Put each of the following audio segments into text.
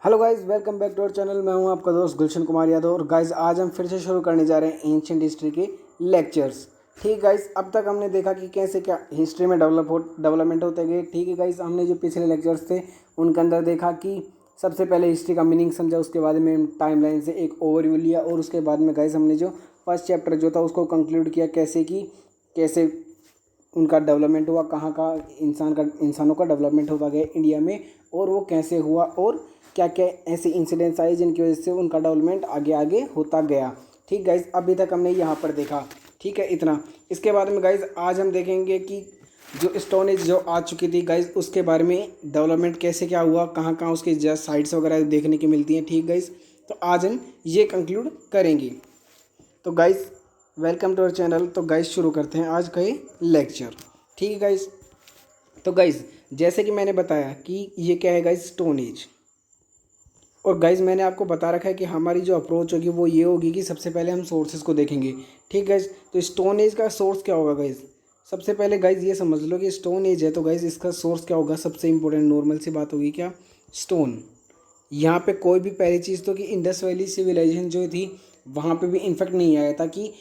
Hello guys, welcome back to our channel. मैं हूं आपका दोस्त गुलशन कुमार यादव। और गाइस आज हम फिर से शुरू करने जा रहे हैं एंशिएंट हिस्ट्री के लेक्चर्स। ठीक गाइस, अब तक हमने देखा कि कैसे क्या हिस्ट्री में डेवलपमेंट होते गए। ठीक है गाइस, हमने जो पिछले लेक्चर्स थे उनके अंदर देखा कि सबसे पहले हिस्ट्री का मीनिंग समझा, उसके बाद में टाइमलाइन से एक ओवरव्यू लिया, और उसके बाद में गाइस हमने जो फर्स्ट चैप्टर जो था उसको कंक्लूड किया, कैसे उनका डेवलपमेंट हुआ, कहाँ का इंसानों का डेवलपमेंट होता गया इंडिया में, और वो कैसे हुआ, और क्या क्या ऐसे इंसिडेंट्स आए जिनकी वजह से उनका डेवलपमेंट आगे आगे होता गया। ठीक गाइज, अभी तक हमने यहाँ पर देखा। ठीक है, इतना। इसके बाद में गाइज आज हम देखेंगे कि जो स्टोन एज जो आ चुकी थी गाइज, उसके बारे में डेवलपमेंट कैसे क्या हुआ, कहाँ कहाँ उसकी जस्ट साइट्स वगैरह देखने की मिलती हैं। ठीक गाइज, तो आज हम ये कंक्लूड करेंगे। तो guys welcome to our channel. तो गाइज शुरू करते हैं आज का ये लेक्चर। ठीक है गाइज, तो गाइज जैसे कि मैंने बताया कि ये क्या है गाइज, स्टोन एज। और गाइज मैंने आपको बता रखा है कि हमारी जो अप्रोच होगी वो ये होगी कि सबसे पहले हम सोर्सेज को देखेंगे। ठीक गाइज, तो स्टोन एज का सोर्स क्या होगा गाइज? सबसे पहले गाइज ये समझ लो कि स्टोन एज है तो गाइज इसका सोर्स क्या होगा। सबसे इंपॉर्टेंट नॉर्मल सी बात होगी, क्या? स्टोन। यहाँ पे कोई भी पहली चीज़ तो कि इंडस वैली सिविलाइजेशन जो थी वहाँ पे भी इन्फेक्ट नहीं आया था। कि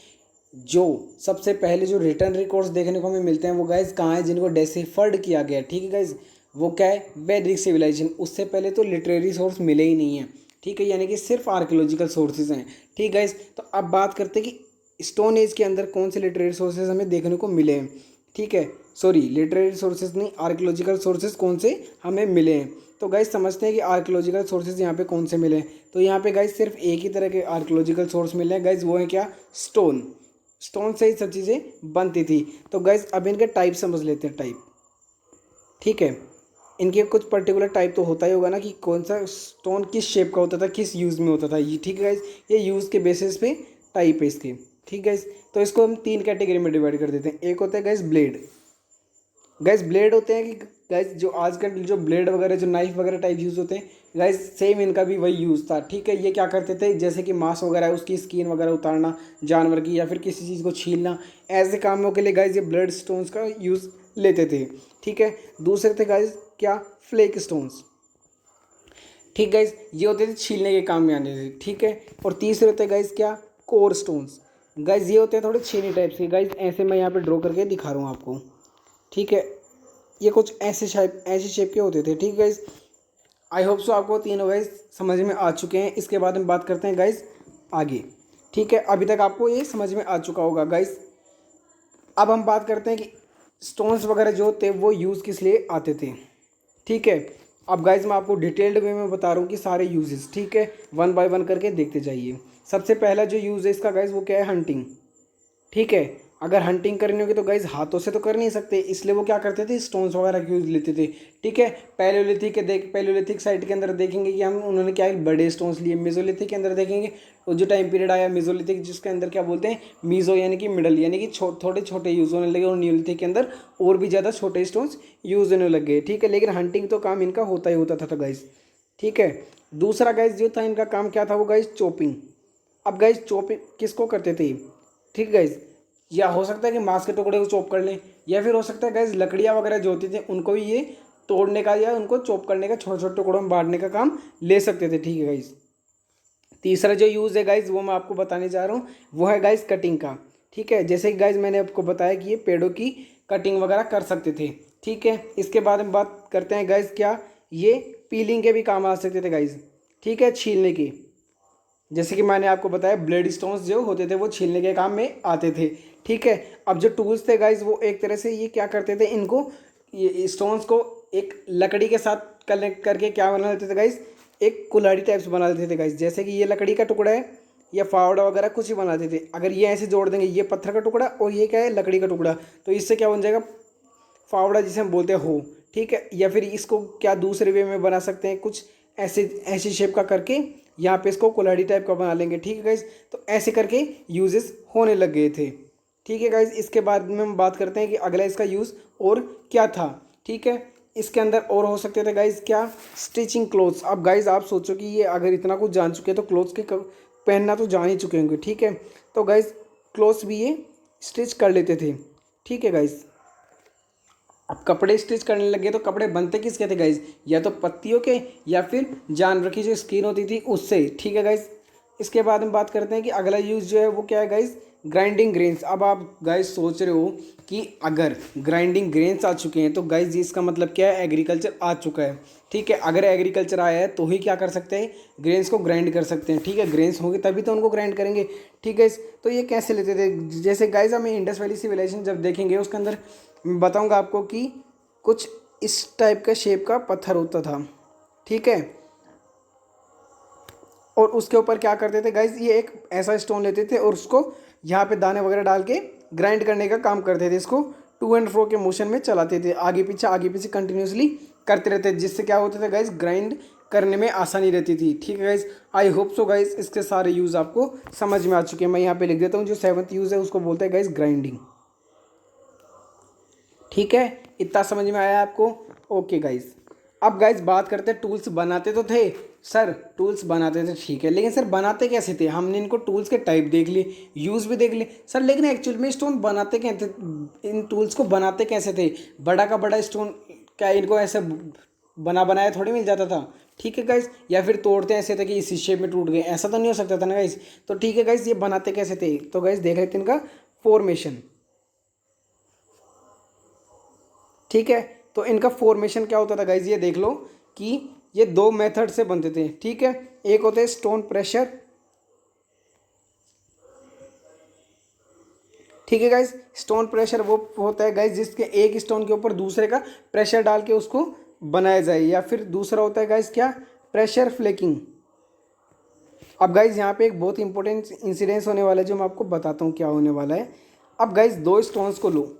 जो सबसे पहले जो रिटर्न रिकॉर्ड्स देखने को हमें मिलते हैं वो गाइज कहाँ है, जिनको डेसिफर्ड किया गया। ठीक है गाइज, वो क्या है, वैदिक सिविलाइजेशन। उससे पहले तो लिटरेरी सोर्स मिले ही नहीं है। ठीक है, यानी कि सिर्फ आर्कियोलॉजिकल सोर्सेज हैं। ठीक गाइज, तो अब बात करते हैं कि स्टोन एज के अंदर कौन से लिटरेरी सोर्सेज हमें देखने को मिले हैं। ठीक है, सॉरी, लिटरेरी सोर्सेज नहीं, आर्कियोलॉजिकल सोर्सेज कौन से हमें मिले हैं। तो गाइज समझते हैं कि आर्कियोलॉजिकल सोर्सेज यहाँ पे कौन से मिले हैं। तो यहाँ पे गाइज सिर्फ एक ही तरह के आर्कियोलॉजिकल सोर्स मिले हैं गाइज, वो है क्या? स्टोन। स्टोन से ही सब चीज़ें बनती थी। तो गाइज अब इनके टाइप समझ लेते हैं, टाइप। ठीक है, इनके कुछ पर्टिकुलर टाइप तो होता ही होगा ना, कि कौन सा स्टोन किस शेप का होता था, किस यूज़ में होता था ये। ठीक है गाइज, ये यूज़ के बेसिस पे टाइप है इसके। ठीक है गाइज, तो इसको हम तीन कैटेगरी में डिवाइड कर देते हैं। एक होता है गाइज ब्लेड। गाइज ब्लेड होते हैं कि गाइज जो आजकल जो ब्लेड वगैरह जो नाइफ वगैरह टाइप यूज़ होते हैं गाइज, सेम इनका भी वही यूज़ था। ठीक है, ये क्या करते थे, जैसे कि मांस वगैरह है उसकी स्किन वगैरह उतारना जानवर की, या फिर किसी चीज़ को छीलना, ऐसे कामों के लिए गाइज ये ब्लेड स्टोन्स का यूज़ लेते थे। ठीक है, दूसरे थे गाइज क्या, फ्लेक स्टोन्स। ठीक गाइज, ये होते थे छीलने के काम में आने थे। ठीक है, और तीसरे होते गाइज क्या, कोर स्टोन्स। गाइज ये होते हैं थोड़े छीनी टाइप से। गाइज ऐसे मैं यहाँ पे ड्रॉ करके दिखा रहा हूँ आपको। ठीक है, ये कुछ ऐसे शेप के होते थे। ठीक गाइज, आई होप सो आपको तीनों गाइज समझ में आ चुके हैं। इसके बाद हम बात करते हैं गाइज आगे। ठीक है, अभी तक आपको ये समझ में आ चुका होगा गाइज। अब हम बात करते हैं कि स्टोन्स वगैरह जो होते हैं वो यूज़ किस लिए आते थे। ठीक है, अब गाइज मैं आपको डिटेल्ड वे में बता रहा हूँ कि सारे यूजेस। ठीक है, वन बाय वन करके देखते जाइए। सबसे पहला जो यूज़ है इसका गाइज वो क्या है, हंटिंग। ठीक है, अगर हंटिंग करनी होगी तो गाइज हाथों से तो कर नहीं सकते, इसलिए वो क्या करते थे, स्टोन्स वगैरह की यूज लेते थे। ठीक है, पैलोलिथिक साइट के अंदर देखेंगे कि हम उन्होंने क्या है, बड़े स्टोन्स लिए। मेजोलिथिक के अंदर देखेंगे तो जो टाइम पीरियड आया मेजोलिथिक, जिसके अंदर क्या बोलते हैं, मीजो यानी कि मिडल, यानी कि थोड़े छोटे यूज होने लगे, और न्यूलिथिक के अंदर और भी ज़्यादा छोटे स्टोन्स यूज होने लग गए। ठीक है, लेकिन हंटिंग तो काम इनका होता ही होता था गाइज। ठीक है, दूसरा गाइज जो था इनका काम क्या था, वो गाइज चॉपिंग। अब गाइज चॉपिंग किसको करते थे? ठीक गाइज, या हो सकता है कि मांस के टुकड़े को चॉप कर लें, या फिर हो सकता है गाइज लकड़ियाँ वगैरह जो होती थी उनको भी ये तोड़ने का या उनको चॉप करने का, छोटे छोटे टुकड़ों में बांटने का काम ले सकते थे। ठीक है गाइज, तीसरा जो यूज़ है गाइज वो मैं आपको बताने जा रहा हूँ, वो है गाइज कटिंग का। ठीक है, जैसे कि गाइज मैंने आपको बताया कि ये पेड़ों की कटिंग वगैरह कर सकते थे। ठीक है, इसके बाद हम बात करते हैं गाइज क्या, ये पीलिंग के भी काम आ सकते थे गाइज। ठीक है, छीलने की, जैसे कि मैंने आपको बताया ब्लेड स्टोन्स जो होते थे वो छीलने के काम में आते थे। ठीक है, अब जो टूल्स थे गाइज वो एक तरह से ये क्या करते थे, इनको ये स्टोन्स को एक लकड़ी के साथ कनेक्ट करके क्या बना लेते थे गाइज, एक कुल्हाड़ी टाइप्स बना लेते थे गाइज। जैसे कि ये लकड़ी का टुकड़ा है या फावड़ा वगैरह कुछ ही बनाते थे, अगर ये ऐसे जोड़ देंगे, ये पत्थर का टुकड़ा और ये क्या है, लकड़ी का टुकड़ा, तो इससे क्या बन जाएगा, फावड़ा जिसे हम बोलते हैं हो। ठीक है, या फिर इसको क्या दूसरे वे में बना सकते हैं, कुछ ऐसे ऐसी शेप का करके यहाँ पे इसको कुल्हाड़ी टाइप का बना लेंगे। ठीक है गाइज, तो ऐसे करके यूजेस होने लग गए थे। ठीक है गाइज, इसके बाद में हम बात करते हैं कि अगला इसका यूज़ और क्या था। ठीक है, इसके अंदर और हो सकते थे गाइज क्या, स्टिचिंग क्लोथ्स। अब गाइज आप सोचो कि ये अगर इतना कुछ जान चुके हैं तो क्लोथ्स के पहनना तो जान ही चुके होंगे। ठीक है, तो गाइज क्लोथ्स भी ये स्टिच कर लेते थे। ठीक है गाइज, अब कपड़े स्टिच करने लगे तो कपड़े बनते किसके थे गाइज, या तो पत्तियों के या फिर जानवर की जो स्किन होती थी उससे, ठीक है गाइज। इसके बाद हम बात करते हैं कि अगला यूज़ जो है वो क्या है गाइज, ग्राइंडिंग ग्रेन्स। अब आप गाइज सोच रहे हो कि अगर ग्राइंडिंग ग्रेन्स आ चुके हैं तो गाइज इसका मतलब क्या है, एग्रीकल्चर आ चुका है, ठीक है। अगर एग्रीकल्चर आया है तो ही क्या कर सकते हैं, ग्रेन्स को ग्राइंड कर सकते हैं, ठीक है। ग्रेन्स होंगे तभी तो उनको ग्राइंड करेंगे, ठीक है। तो ये कैसे लेते थे, जैसे गाइज हमें इंडस वैली सिविलाइजेशन जब देखेंगे उसके अंदर मैं बताऊंगा आपको कि कुछ इस टाइप का शेप का पत्थर होता था, ठीक है। और उसके ऊपर क्या करते थे गाइज, ये एक ऐसा स्टोन लेते थे और उसको यहाँ पे दाने वगैरह डाल के ग्राइंड करने का काम करते थे। इसको टू एंड फ्रो के मोशन में चलाते थे, आगे पीछे कंटिन्यूसली करते रहते, जिससे क्या होता था गाइज, ग्राइंड करने में आसानी रहती थी, ठीक है guys. I hope so guys इसके सारे यूज़ आपको समझ में आ चुके हैं। मैं यहाँ पे लिख देता हूँ, जो 7th यूज़ है उसको बोलते हैं गाइज ग्राइंडिंग, ठीक है। इतना समझ में आया आपको, ओके गाइज। अब गाइज बात करते हैं, टूल्स बनाते तो थे सर, टूल्स बनाते थे ठीक है, लेकिन सर बनाते कैसे थे, हमने इनको टूल्स के टाइप देख लिए, यूज़ भी देख लिए सर, लेकिन एक्चुअल में स्टोन बनाते कैसे, इन टूल्स को बनाते कैसे थे। बड़ा का बड़ा स्टोन क्या इनको ऐसे बना बनाया थोड़ी मिल जाता था, ठीक है गाइज, या फिर तोड़ते ऐसे थे कि इसी शेप में टूट गए, ऐसा तो नहीं हो सकता था ना गाइज। तो ठीक है गाइज, ये बनाते कैसे थे, तो गाइज देख लेते हैं इनका फॉर्मेशन, ठीक है। तो इनका फॉर्मेशन क्या होता था गाइज, ये देख लो कि ये दो मेथड से बनते थे, ठीक है। एक होता है स्टोन प्रेशर, ठीक है गाइज। स्टोन प्रेशर वो होता है गाइज जिसके एक स्टोन के ऊपर दूसरे का प्रेशर डाल के उसको बनाया जाए, या फिर दूसरा होता है गाइज क्या, प्रेशर फ्लेकिंग। अब गाइज यहाँ पे एक बहुत इंपॉर्टेंट इंसिडेंस होने वाला है जो मैं आपको बताता हूँ क्या होने वाला है। अब गाइज दो स्टोन्स को लो,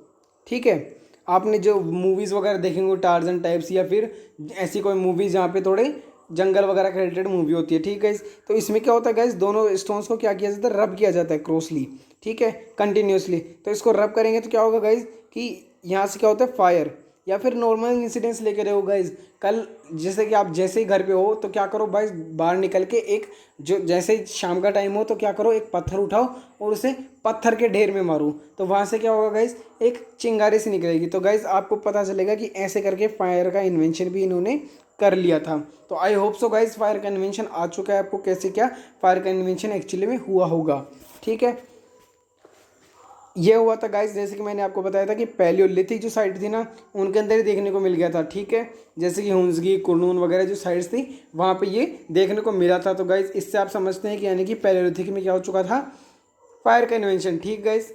ठीक है। आपने जो मूवीज़ वगैरह देखेंगे टार्जन टाइप्स, या फिर ऐसी कोई मूवीज़ जहाँ पे थोड़े जंगल वगैरह के रिलेटेड मूवी होती है, ठीक है। तो इसमें क्या होता है गाइज, दोनों स्टोन्स को क्या किया जाता है, रब किया जाता है क्रॉसली, ठीक है, कंटिन्यूसली। तो इसको रब करेंगे तो क्या होगा गाइज कि यहाँ से क्या होता है, फायर, या फिर नॉर्मल इंसिडेंट्स लेके रहो गाइज। कल जैसे कि आप जैसे ही घर पे हो तो क्या करो भाई, बाहर निकल के एक जो जैसे ही शाम का टाइम हो तो क्या करो, एक पत्थर उठाओ और उसे पत्थर के ढेर में मारो, तो वहाँ से क्या होगा गाइज, एक चिंगारी से निकलेगी। तो गाइज आपको पता चलेगा कि ऐसे करके फायर का इन्वेंशन भी इन्होंने कर लिया था। तो I hope so guys fire का इन्वेंशन आ चुका है आपको, कैसे क्या फायर का इन्वेंशन एक्चुअली में हुआ होगा, ठीक है। ये हुआ था गाइस, जैसे कि मैंने आपको बताया था कि पैलियोलिथिक जो साइट थी ना उनके अंदर ही देखने को मिल गया था, ठीक है। जैसे कि हुंजगी, कुरनून वगैरह जो साइट्स थी वहाँ पे ये देखने को मिला था। तो गाइस इससे आप समझते हैं कि यानी कि पैलियोलिथिक में क्या हो चुका था, फायर का इन्वेंशन, ठीक गाइस।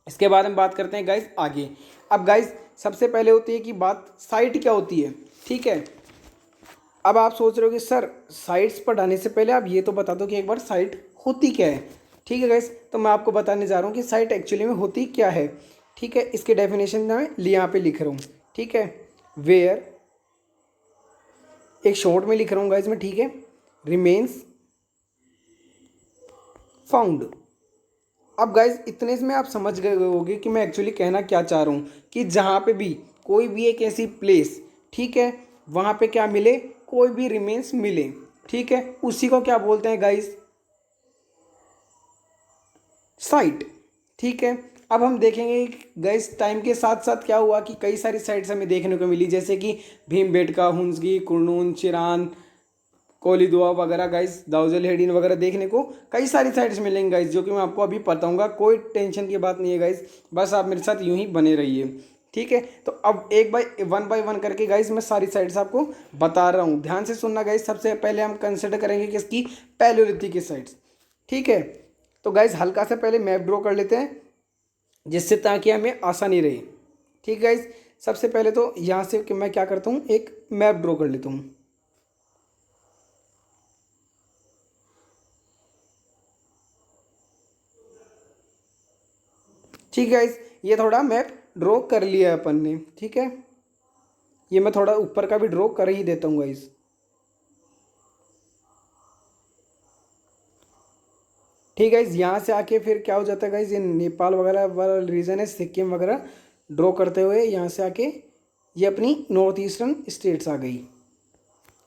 इसके बाद हम बात करते हैं गाइस आगे। अब गाइस सबसे पहले होती है कि बात साइट क्या होती है, ठीक है। अब आप सोच रहे हो कि सर साइट्स पर आने से पहले आप ये तो बता दो कि एक बार साइट होती क्या है, ठीक है गाइस। तो मैं आपको बताने जा रहा हूँ कि साइट एक्चुअली में होती क्या है, ठीक है। इसके डेफिनेशन मैं यहाँ पे लिख रहा हूँ, ठीक है। वेयर, एक शॉर्ट में लिख रहा हूँ गाइस मैं, ठीक है, रिमेन्स फाउंड। अब गाइज इतने में आप समझ गए होगे कि मैं एक्चुअली कहना क्या चाह रहा हूँ, कि जहाँ पे भी कोई भी एक ऐसी प्लेस, ठीक है, वहाँ पे क्या मिले, कोई भी रिमेन्स मिले, ठीक है, उसी को क्या बोलते हैं गाइज, साइट, ठीक है। अब हम देखेंगे गाइस टाइम के साथ साथ क्या हुआ कि कई सारी साइट्स हमें देखने को मिली, जैसे कि भीमबेटका, हुंजगी, कुर्नून, चिरान, कोलीदुआ वगैरह गाइस, दाऊजल हेडिन वगैरह देखने को कई सारी साइट्स मिलेंगी गाइस, जो कि मैं आपको अभी बताऊंगा। कोई टेंशन की बात नहीं है गाइस, बस आप मेरे साथ यूं ही बने रहिए, ठीक है। तो अब एक बाय वन करके गाइस मैं सारी साइट्स आपको बता रहा हूँ, ध्यान से सुनना गाइस। सबसे पहले हम कंसिडर करेंगे किसकी, पैलियोलिथिक की साइट्स, ठीक है। तो गाइस हल्का से पहले मैप ड्रॉ कर लेते हैं, जिससे ताकि हमें आसानी रहे, ठीक है गाइस। सबसे पहले तो यहाँ से कि मैं क्या करता हूँ, एक मैप ड्रॉ कर लेता हूँ, ठीक है गाइस। ये थोड़ा मैप ड्रॉ कर लिया है अपन ने, ठीक है। ये मैं थोड़ा ऊपर का भी ड्रॉ कर ही देता हूँ गाइस, ठीक है गाइस। यहाँ से आके फिर क्या हो जाता है गाइस, ये नेपाल वगैरह वाला रीजन है, सिक्किम वगैरह ड्रॉ करते हुए यहाँ से आके ये अपनी नॉर्थ ईस्टर्न स्टेट्स आ गई,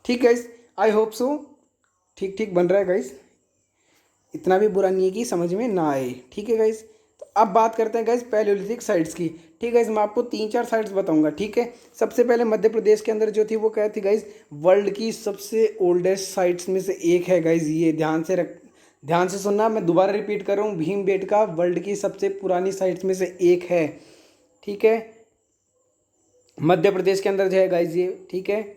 ठीक है गाइस। आई होप सो ठीक ठीक बन रहा है गाइस, इतना भी बुरा नहीं है कि समझ में ना आए, ठीक है गाइस। तो अब बात करते हैं गाइज पैलियोलिथिक साइट्स की। ठीक है, मैं आपको 3-4 साइट्स बताऊंगा। ठीक है, सबसे पहले मध्य प्रदेश के अंदर जो थी वो क्या थी गाइज, वर्ल्ड की सबसे ओल्डेस्ट साइट्स में से एक है गाइज। ये ध्यान से सुनना, मैं दोबारा रिपीट कर रहा हूँ, भीमबेटका वर्ल्ड की सबसे पुरानी साइट्स में से एक है। ठीक है, मध्य प्रदेश के अंदर जो है गाइज ये। ठीक है,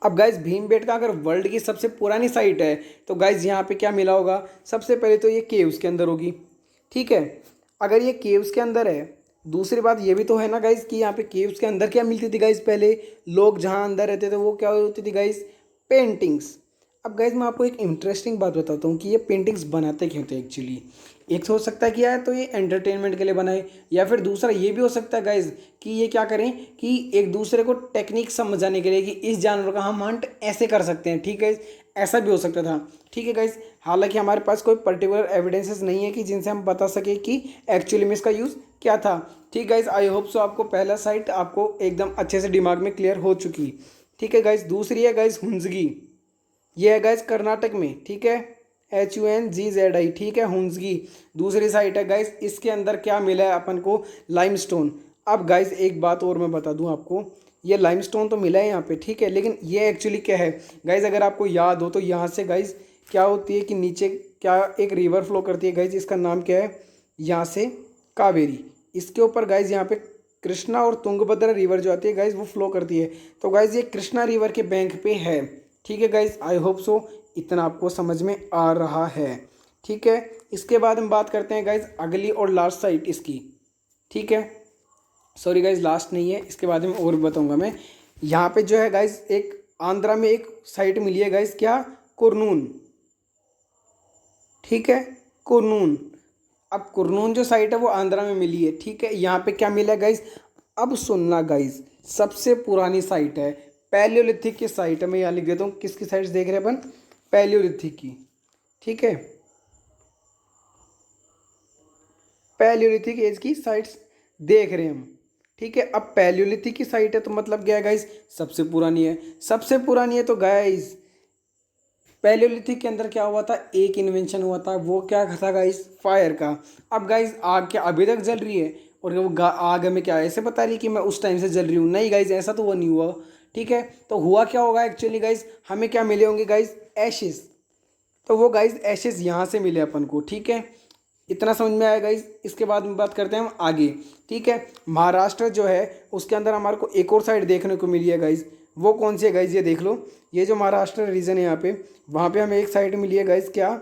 अब गाइज भीमबेटका अगर वर्ल्ड की सबसे पुरानी साइट है तो गाइज यहाँ पे क्या मिला होगा, सबसे पहले तो ये केव्स के अंदर होगी। ठीक है, अगर ये केव्स के अंदर है, दूसरी बात ये भी तो है ना गाइज कि यहाँ पे केव्स के अंदर क्या मिलती थी गाइज, पहले लोग जहाँ अंदर रहते थे वो क्या होती थी गाइज, पेंटिंग्स। अब गाइज मैं आपको एक इंटरेस्टिंग बात बताता हूँ कि ये पेंटिंग्स बनाते क्यों थे एक्चुअली। एक तो हो सकता है कि यार तो ये एंटरटेनमेंट के लिए बनाए, या फिर दूसरा ये भी हो सकता है गाइज कि ये क्या करें कि एक दूसरे को टेक्निक समझाने के लिए कि इस जानवर का हम हंट ऐसे कर सकते हैं। ठीक है, ऐसा भी हो सकता था। ठीक है गाइज, हालांकि हमारे पास कोई पर्टिकुलर एविडेंसेस नहीं है कि जिनसे हम बता सके कि एक्चुअली में इसका यूज़ क्या था। ठीक गाइज, आई होप सो आपको पहला साइट आपको एकदम अच्छे से दिमाग में क्लियर हो चुकी। ठीक है गाइज, दूसरी है गाइज हुंजगी। ये है गाइज कर्नाटक में। ठीक है, HUNGZI। ठीक है, हुंजगी दूसरी साइट है गाइज। इसके अंदर क्या मिला है अपन को, लाइमस्टोन। अब गाइज एक बात और मैं बता दूं आपको, ये लाइमस्टोन तो मिला है यहाँ पे। ठीक है, लेकिन ये एक्चुअली क्या है गाइज, अगर आपको याद हो तो यहाँ से गाइज क्या होती है कि नीचे क्या एक रिवर फ्लो करती है गाइज, इसका नाम क्या है, यहाँ से कावेरी। इसके ऊपर गाइज यहाँ पे कृष्णा और तुंगभद्रा रिवर जो आती है गाइज वो फ्लो करती है। तो गाइज ये कृष्णा रिवर के बैंक पे है। ठीक है गाइज, आई होप सो इतना आपको समझ में आ रहा है। ठीक है, इसके बाद हम बात करते हैं गाइज अगली और लास्ट साइट इसकी। ठीक है, सॉरी गाइज लास्ट नहीं है, इसके बाद में और बताऊंगा मैं। यहाँ पे जो है गाइज एक आंध्रा में एक साइट मिली है गाइज, क्या, कुरनून। ठीक है, कुरनून। अब कुरनून जो साइट है वो आंध्रा में मिली है। ठीक है, यहाँ पे क्या मिला है गाइज, अब सुनना गाइज, सबसे पुरानी साइट है, पैलियोलिथिक की साइट है। मैं यहाँ लिख देता हूँ किसकी साइट्स देख रहे हैं अपन, पैलियोलिथिक की। ठीक है, पैलियोलिथिक एज की साइट्स देख रहे हैं हम। ठीक है, अब पैलियोलिथिक की साइट है तो मतलब क्या है गाइज, सबसे पुरानी है। सबसे पुरानी है तो गाइज पैलियोलिथिक के अंदर क्या हुआ था, एक इन्वेंशन हुआ था, वो क्या था गाइस, फायर का। अब गाइस आग क्या अभी तक जल रही है, और वो आग हमें क्या ऐसे बता रही कि मैं उस टाइम से जल रही हूँ, नहीं गाइस ऐसा तो वो नहीं हुआ। ठीक है, तो हुआ क्या होगा एक्चुअली गाइस, हमें क्या मिले होंगे गाइस, एशेस। तो वो गाइस एशेस यहाँ से मिले अपन को। ठीक है, इतना समझ में आया गाइस। इसके बाद में बात करते हैं हम आगे। ठीक है, महाराष्ट्र जो है उसके अंदर हमारे को एक और साइड देखने को मिली है गाइस, वो कौन सी है गाइस, ये देख लो। ये जो महाराष्ट्र रीजन है यहाँ पे, वहाँ पे हमें एक साइड मिली है गाइस, क्या,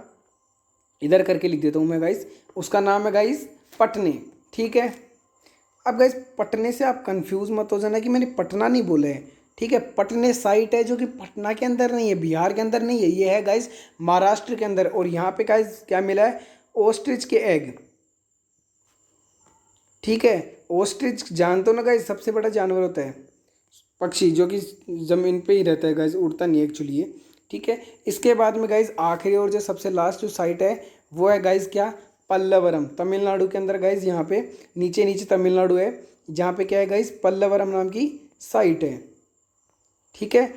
इधर करके लिख देता हूँ मैं गाइस, उसका नाम है गाइस पटने। ठीक है, अब गाइस पटने से आप कंफ्यूज मत हो जाना कि मैंने पटना नहीं बोला है। ठीक है, पटने साइट है जो कि पटना के अंदर नहीं है, बिहार के अंदर नहीं है, ये है गाइस महाराष्ट्र के अंदर। और यहाँ पे गाइस क्या मिला है, ओस्ट्रिच के एग। ठीक है, ओस्ट्रिच जानते हो ना गाइस, सबसे बड़ा जानवर होता है, पक्षी जो कि ज़मीन पे ही रहता है गाइस, उड़ता नहीं है एक्चुअली ये। ठीक है, इसके बाद में गाइस आखिरी और जो सबसे लास्ट जो साइट है वो है गाइस क्या, पल्लवरम, तमिलनाडु के अंदर गाइस। यहाँ पे नीचे नीचे तमिलनाडु है, जहाँ पे क्या है गाइस, पल्लवरम नाम की साइट है। ठीक है,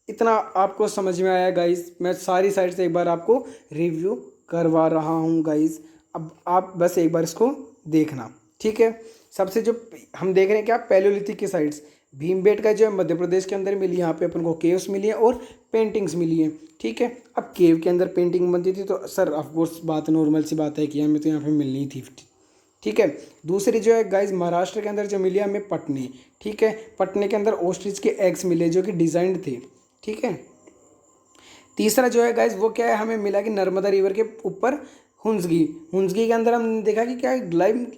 इतना आपको समझ में आया गाइस, मैं सारी साइट से एक बार आपको रिव्यू करवा रहा हूँ गाइस। अब आप बस एक बार इसको देखना। ठीक है, सबसे जो हम देख रहे हैं क्या, पैलियोलिथिक की साइट्स, भीमबेटका जो है मध्य प्रदेश के अंदर मिली, यहाँ पे अपन को केव्स मिली है और पेंटिंग्स मिली हैं। ठीक है, अब केव के अंदर पेंटिंग बनती थी तो सर ऑफकोर्स बात नॉर्मल सी बात है कि हमें तो यहाँ पे मिलनी थी। ठीक है, दूसरी जो है गाइज महाराष्ट्र के अंदर जो मिली हमें पटने। ठीक है, पटने के अंदर ओस्ट्रिच के एग्स मिले जो कि डिजाइंड थे। ठीक है, तीसरा जो है गाइज वो क्या है, हमें मिला कि नर्मदा रिवर के ऊपर हुंजगी। हुंजगी के अंदर हमने देखा कि क्या है,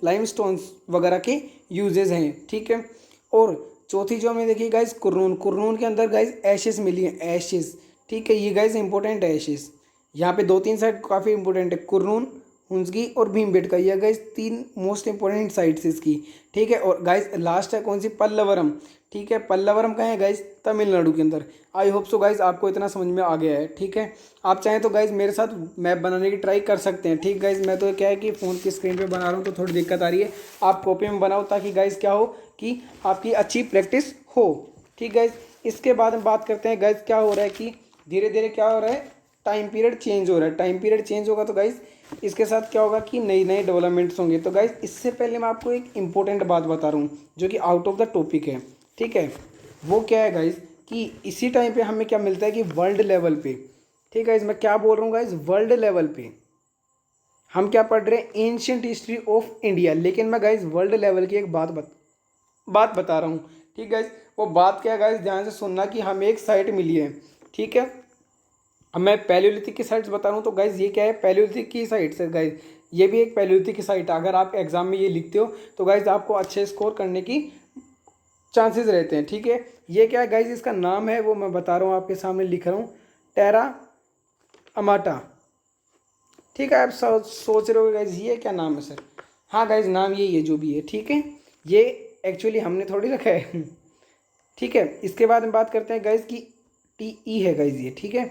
लाइम स्टोन्स वगैरह के यूजेज हैं। ठीक है, और चौथी जो हमें देखी गाइज कुरनून। कुरनून के अंदर गाइज एशेस मिली हैं, एशेस। ठीक है, ये गाइज इंपॉर्टेंट है एशेस, यहाँ पे 2-3 साइट काफ़ी इंपॉर्टेंट है, कुरनून, हुंजगी और भीमबेटका, ये गाइज 3 मोस्ट इंपॉर्टेंट साइट्स इसकी। ठीक है, और गाइज लास्ट है कौन सी, पल्लवरम। ठीक है, पल्लवरम कहाँ है गाइज, तमिलनाडु के अंदर। आई होप सो गाइज आपको इतना समझ में आ गया है। ठीक है, आप चाहें तो गाइज मेरे साथ मैप बनाने की ट्राई कर सकते हैं। ठीक गाइज, मैं तो क्या है कि फ़ोन की स्क्रीन पे बना रहा हूँ तो थोड़ी दिक्कत आ रही है, आप कॉपी में बनाओ ताकि गाइज क्या हो कि आपकी अच्छी प्रैक्टिस हो। ठीक गाइज, इसके बाद हम बात करते हैं गाइज क्या हो रहा है कि धीरे धीरे क्या हो रहा है, टाइम पीरियड चेंज हो रहा है। टाइम पीरियड चेंज होगा तो गाइज इसके साथ क्या होगा कि नई नई डेवलपमेंट्स होंगे। तो गाइज इससे पहले मैं आपको एक इंपॉर्टेंट बात बता रहा हूँ जो कि आउट ऑफ द टॉपिक है, ठीक है। वो क्या है गाइज कि इसी टाइम पे हमें क्या मिलता है कि वर्ल्ड लेवल पे, ठीक है, मैं क्या बोल रहा हूँ गाइज, वर्ल्ड लेवल पे हम क्या पढ़ रहे हैं, एंशियंट हिस्ट्री ऑफ इंडिया। लेकिन मैं गाइज वर्ल्ड लेवल की एक बात बता रहा हूँ, ठीक गाइज। वो बात क्या है गाइज, ध्यान से सुनना कि हमें एक साइट मिली है, ठीक है। अब मैं पैलियोलिथिक की साइट्स बता रहा हूँ, तो गाइज ये क्या है, पैलियोलिथिक की साइट्स है गाइज। ये भी एक पैलियोलिथिक की साइट है। अगर आप एग्जाम में ये लिखते हो तो गाइज आपको अच्छे स्कोर करने की चांसेस रहते हैं, ठीक है। ये क्या है गाइज, इसका नाम है वो मैं बता रहा हूँ, आपके सामने लिख रहा हूँ, टेरा अमाटा, ठीक है। आप सोच रहे हो गाइज ये क्या नाम है सर, हाँ गाइज नाम यही है जो भी है, ठीक है। ये एक्चुअली हमने थोड़ी रखा है ठीक है। इसके बाद में बात करते हैं गाइज की TE है गाइज ये, ठीक है।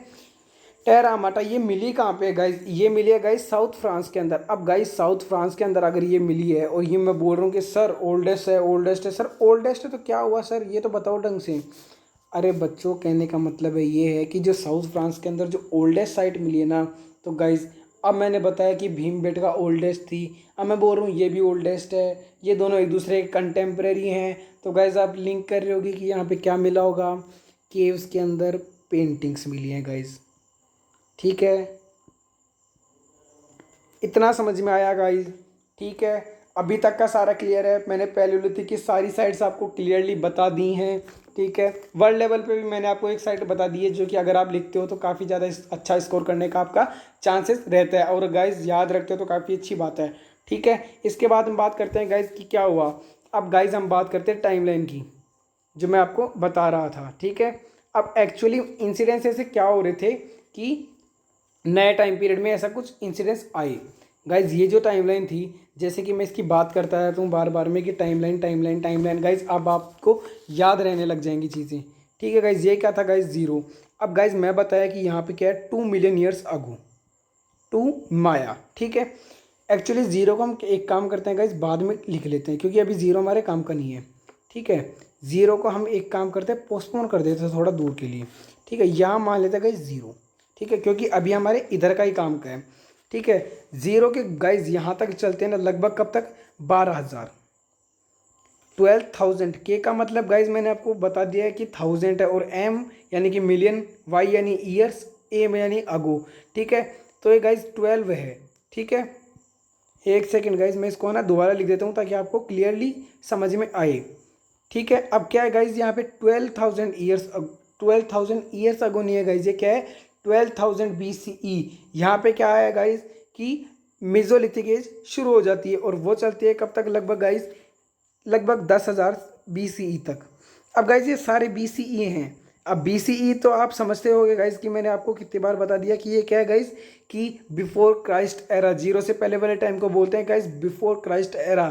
टेरा अमाटा ये मिली कहाँ पे है गाइज, ये मिली है गाइज साउथ फ्रांस के अंदर। अब गाइज साउथ फ्रांस के अंदर अगर ये मिली है और ये मैं बोल रहा हूँ कि सर ओल्डेस्ट है, ओल्डेस्ट है, सर ओल्डेस्ट है तो क्या हुआ सर, ये तो बताओ ढंग से। अरे बच्चों कहने का मतलब है ये है कि जो साउथ फ्रांस के अंदर जो ओल्डेस्ट साइट मिली है ना, तो गाइज अब मैंने बताया कि भीमबेटका ओल्डेस्ट थी, अब मैं बोल रहा हूँ ये भी ओल्डेस्ट है, ये दोनों एक दूसरे के कंटेम्प्रेरी हैं। तो गाइज आप लिंक कर रहे होगी कि यहाँ पे क्या मिला होगा, केव्स के अंदर पेंटिंग्स मिली हैं गाइज, ठीक है। इतना समझ में आया गाइज, ठीक है। अभी तक का सारा क्लियर है, मैंने पैलियोलिथिक की सारी साइट्स आपको क्लियरली बता दी हैं, ठीक है। वर्ल्ड लेवल पे भी मैंने आपको एक साइट बता दी है जो कि अगर आप लिखते हो तो काफ़ी ज़्यादा अच्छा स्कोर करने का आपका चांसेस रहता है, और गाइज याद रखते हो तो काफ़ी अच्छी बात है, ठीक है। इसके बाद हम बात करते हैं गाइज कि क्या हुआ। अब गाइज हम बात करते हैं टाइमलाइन की, जो मैं आपको बता रहा था, ठीक है। अब एक्चुअली इंसिडेंस ऐसे क्या हो रहे थे कि नए टाइम पीरियड में ऐसा कुछ इंसिडेंट्स आए गाइज। ये जो टाइमलाइन थी, जैसे कि मैं इसकी बात करता रहता हूँ बार बार में कि टाइमलाइन टाइमलाइन टाइमलाइन गाइज, अब आपको याद रहने लग जाएंगी चीज़ें, ठीक है गाइज। ये क्या था गाइज, जीरो। अब गाइज मैं बताया कि यहाँ पे क्या है, 2 मिलियन ईयर्स अगो टू माया, ठीक है। एक्चुअली जीरो को हम एक काम करते हैं गाइज, बाद में लिख लेते हैं क्योंकि अभी जीरो हमारे काम का नहीं है, ठीक है। जीरो को हम एक काम करते हैं, पोस्टपोन कर देते हैं थोड़ा दूर के लिए, ठीक है। यहाँ मान लेते हैं गाइज जीरो, ठीक है, क्योंकि अभी हमारे इधर का ही काम का है, ठीक है। जीरो के गाइज यहाँ तक चलते हैं ना लगभग कब तक, 12,000, 12,000 के का मतलब गाइज मैंने आपको बता दिया है कि 1000 है, और M यानी कि मिलियन, Y यानी ईयर्स, A में यानी अगो, ठीक है। तो ये गाइज 12 है, ठीक है। एक सेकेंड गाइज मैं इसको ना दोबारा लिख देता हूँ ताकि आपको क्लियरली समझ में आए, ठीक है। अब क्या है गाइज यहाँ पे 12,000 ईयर्स, 12,000 ईयर्स अगो नहीं है गाइज, ये क्या है 12,000 BCE। यहाँ पे क्या है गाइज कि मेसोलिथिक एज शुरू हो जाती है और वो चलती है कब तक, लगभग गाइज लगभग 10,000 BCE तक। अब गाइज ये सारे BCE हैं। अब BCE तो आप समझते होगे गाइज कि मैंने आपको कितनी बार बता दिया कि ये क्या है गाइज कि बिफोर क्राइस्ट एरा, जीरो से पहले वाले टाइम को बोलते हैं गाइज बिफोर क्राइस्ट एरा।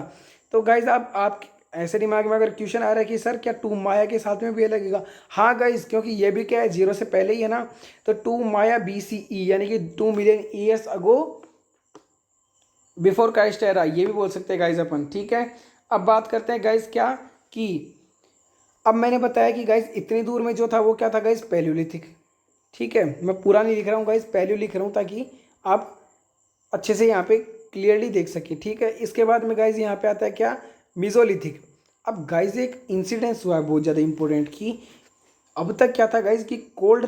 तो गाइज आप ऐसे दिमाग में अगर क्वेश्चन आ रहा है कि सर क्या 2 माया के साथ में भी ये लगेगा, हाँ गाइज क्योंकि ये भी क्या है जीरो से पहले ही है ना। तो 2 माया BCE यानी कि 2 million years ago before Christ era, ये भी बोल सकते हैं गाइज अपन, ठीक है। अब बात करते हैं गाइज क्या कि अब मैंने बताया कि गाइज इतनी दूर में जो था वो क्या था गाइज, पैलियोलिथिक, ठीक है। मैं पूरा नहीं लिख रहा हूँ गाइज, पैलियो लिख रहा हूँ ताकि आप अच्छे से यहाँ पे क्लियरली देख सके, ठीक है। इसके बाद में गाइज यहाँ पे आता है क्या, मिजोलिथिक। अब गाइज एक इंसिडेंस हुआ है बहुत ज़्यादा इंपॉर्टेंट कि अब तक क्या था गाइज कि कोल्ड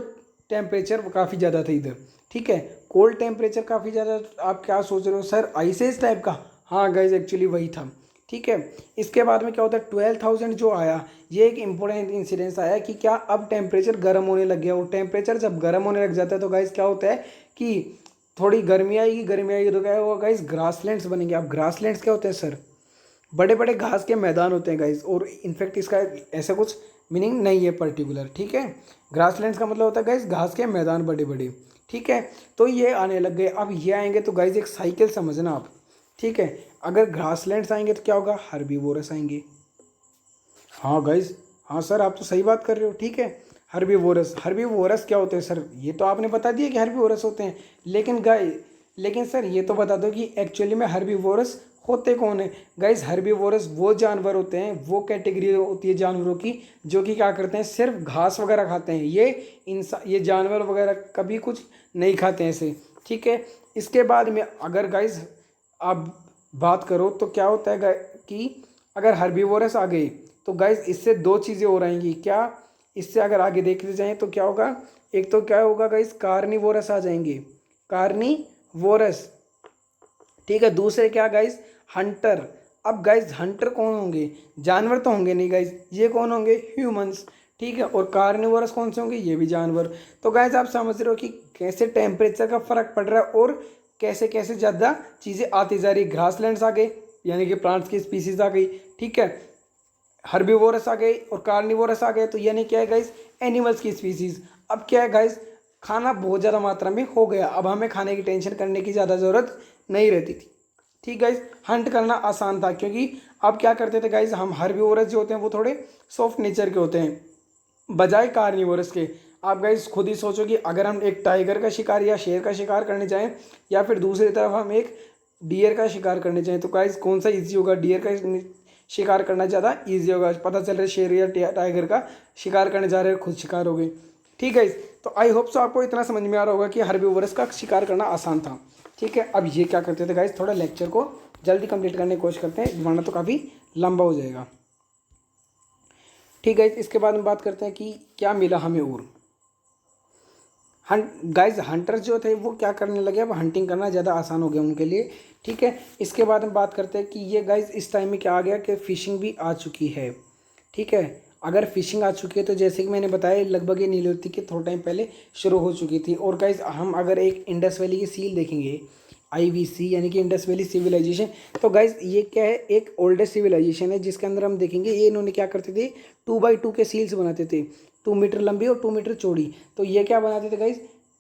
टेम्परेचर काफ़ी ज़्यादा था इधर, ठीक है। कोल्ड टेम्परेचर काफ़ी ज़्यादा, आप क्या सोच रहे हो सर आइस एज टाइप का, हाँ गाइज एक्चुअली वही था, ठीक है। इसके बाद में क्या होता है 12,000 जो आया, ये एक इंपॉर्टेंट इंसिडेंस आया कि क्या अब टेम्परेचर गर्म होने लग गया, और टेम्परेचर जब गर्म होने लग जाता है तो गाइज क्या होता है कि थोड़ी गर्मी आएगी तो क्या होगा गाइज, ग्रासलैंड्स बनेंगे। अब ग्रासलैंड्स क्या होते हैं सर, बड़े बड़े घास के मैदान होते हैं गाइज, और इनफैक्ट इसका ऐसा कुछ मीनिंग नहीं है पर्टिकुलर, ठीक है। ग्रासलैंड्स का मतलब होता है गाइज घास के मैदान बड़े बड़े, ठीक है। तो ये आने लग गए। अब ये आएंगे तो गाइज एक साइकिल समझना आप, ठीक है। अगर ग्रासलैंड्स आएंगे तो क्या होगा, हर्बीवोरस आएंगे, हाँ गाइज, हाँ सर आप तो सही बात कर रहे हो, ठीक है। हर्बीवोरस, हर्बीवोरस क्या होते हैं सर, ये तो आपने बता दिया कि हर्बीवोरस होते हैं, लेकिन गाइज लेकिन सर ये तो बता दो कि एक्चुअली में हर्बीवोरस होते कौन है। गाइस हर्बीवोरस वो जानवर होते हैं, वो कैटेगरी होती है जानवरों की जो कि क्या करते हैं, सिर्फ घास वगैरह खाते हैं। ये जानवर वगैरह कभी कुछ नहीं खाते हैं ऐसे, ठीक है। इसके बाद में अगर गाइस आप बात करो तो क्या होता है कि अगर हर्बीवोरस आ गए तो गाइस इससे दो चीज़ें हो रहेंगी। क्या, इससे अगर आगे देखते जाएं तो क्या होगा, एक तो क्या होगा गाइस, कार्निवोरस आ जाएंगे, कार्निवोरस, ठीक है। दूसरे क्या गाइस, हंटर। अब गाइस हंटर कौन होंगे, जानवर तो होंगे नहीं गाइस, ये कौन होंगे, ह्यूमंस, ठीक है। और कार्निवोरस कौन से होंगे, ये भी जानवर। तो गाइस आप समझ रहे हो कि कैसे टेम्परेचर का फर्क पड़ रहा है और कैसे कैसे ज़्यादा चीज़ें आती जा रही। ग्रासलैंड्स आ गए यानी कि प्लांट्स की स्पीसीज आ गई, ठीक है। हर्बीवोरस आ गए और कार्निवोरस आ गए, तो यानी क्या है गाइस, एनिमल्स की स्पीसीज। अब क्या है गाइस, खाना बहुत ज़्यादा मात्रा में हो गया, अब हमें खाने की टेंशन करने की ज़्यादा ज़रूरत नहीं रहती थी, ठीक गाइस। हंट करना आसान था क्योंकि अब क्या करते थे गाइस, हम हर्बीवोरस जो होते हैं वो थोड़े सॉफ्ट नेचर के होते हैं बजाय कार्निवोरस के। आप गाइस खुद ही सोचो कि अगर हम एक टाइगर का शिकार या शेर का शिकार करने जाएं या फिर दूसरी तरफ हम एक डियर का शिकार करने जाएं, तो गाइस कौन सा इजी होगा, डियर का शिकार करना ज़्यादा ईजी होगा। पता चल रहा है शेर या टाइगर का शिकार करने जा रहे हैं, खुद शिकार हो गए, ठीक है। तो आई होप सो आपको इतना समझ में आ रहा होगा कि हर्बीवोरस का शिकार करना आसान था, ठीक है। अब ये क्या करते थे गाइस, थोड़ा लेक्चर को जल्दी कंप्लीट करने की कोशिश करते हैं वरना तो काफ़ी लंबा हो जाएगा, ठीक है। इसके बाद हम बात करते हैं कि क्या मिला हमें और। गाइस हंटर्स जो थे वो क्या करने लगे, अब हंटिंग करना ज़्यादा आसान हो गया उनके लिए, ठीक है। इसके बाद हम बात करते हैं कि ये गाइस इस टाइम में क्या आ गया कि फ़िशिंग भी आ चुकी है, ठीक है। अगर फिशिंग आ चुकी है तो जैसे कि मैंने बताया लगभग ये नीलोथिक के थोड़ा टाइम पहले शुरू हो चुकी थी। और गाइस हम अगर एक इंडस वैली की सील देखेंगे, IVC यानी कि इंडस वैली सिविलाइजेशन, तो गाइस ये क्या है, एक ओल्डेस्ट सिविलाइजेशन है जिसके अंदर हम देखेंगे ये इन्होंने क्या करते थे, 2x2 के सील्स बनाते थे, 2 मीटर लंबी और 2 मीटर चौड़ी। तो ये क्या बनाते थे गाइस,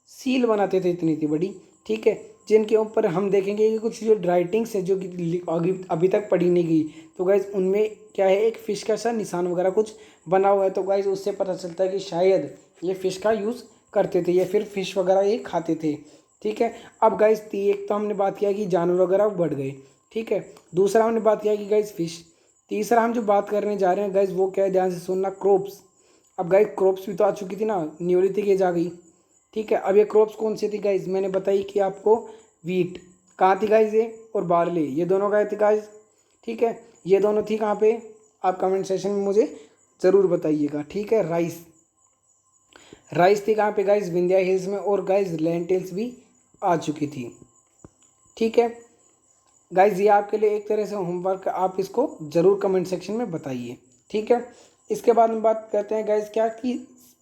सील बनाते थे इतनी थी बड़ी, ठीक है। जिनके ऊपर हम देखेंगे कि कुछ जो राइटिंग्स है जो कि अभी तक पढ़ी नहीं गई, तो गाइस उनमें क्या है, एक फ़िश का सा निशान वगैरह कुछ बना हुआ है। तो गाइस उससे पता चलता है कि शायद ये फ़िश का यूज़ करते थे या फिर फ़िश वगैरह ये खाते थे, ठीक है। अब गाइस एक तो हमने बात किया कि जानवर वगैरह बढ़ गए, ठीक है। दूसरा हमने बात किया कि गाइस फ़िश। तीसरा हम जो बात करने जा रहे हैं गाइस वो क्या है, ध्यान से सुनना, क्रॉप्स। अब गाइस क्रॉप्स भी तो आ चुकी थी ना, न्यूलिथिक एज आ गई, ठीक है। अब ये क्रॉप्स कौन सी थी गाइस, मैंने बताई कि आपको वीट कहाँ थी गाइस ये, और बार्ले, ये दोनों गए थे गाइस, ठीक है। ये दोनों थी कहाँ पे, आप कमेंट सेशन में मुझे ज़रूर बताइएगा, ठीक है। राइस थी कहाँ पे गाइस, विंध्या हिल्स में। और गाइस लेंटिल्स भी आ चुकी थी, ठीक है। गाइस ये आपके लिए एक तरह से होमवर्क, आप इसको ज़रूर कमेंट सेक्शन में बताइए, ठीक है। इसके बाद हम बात करते हैं गाइस क्या कि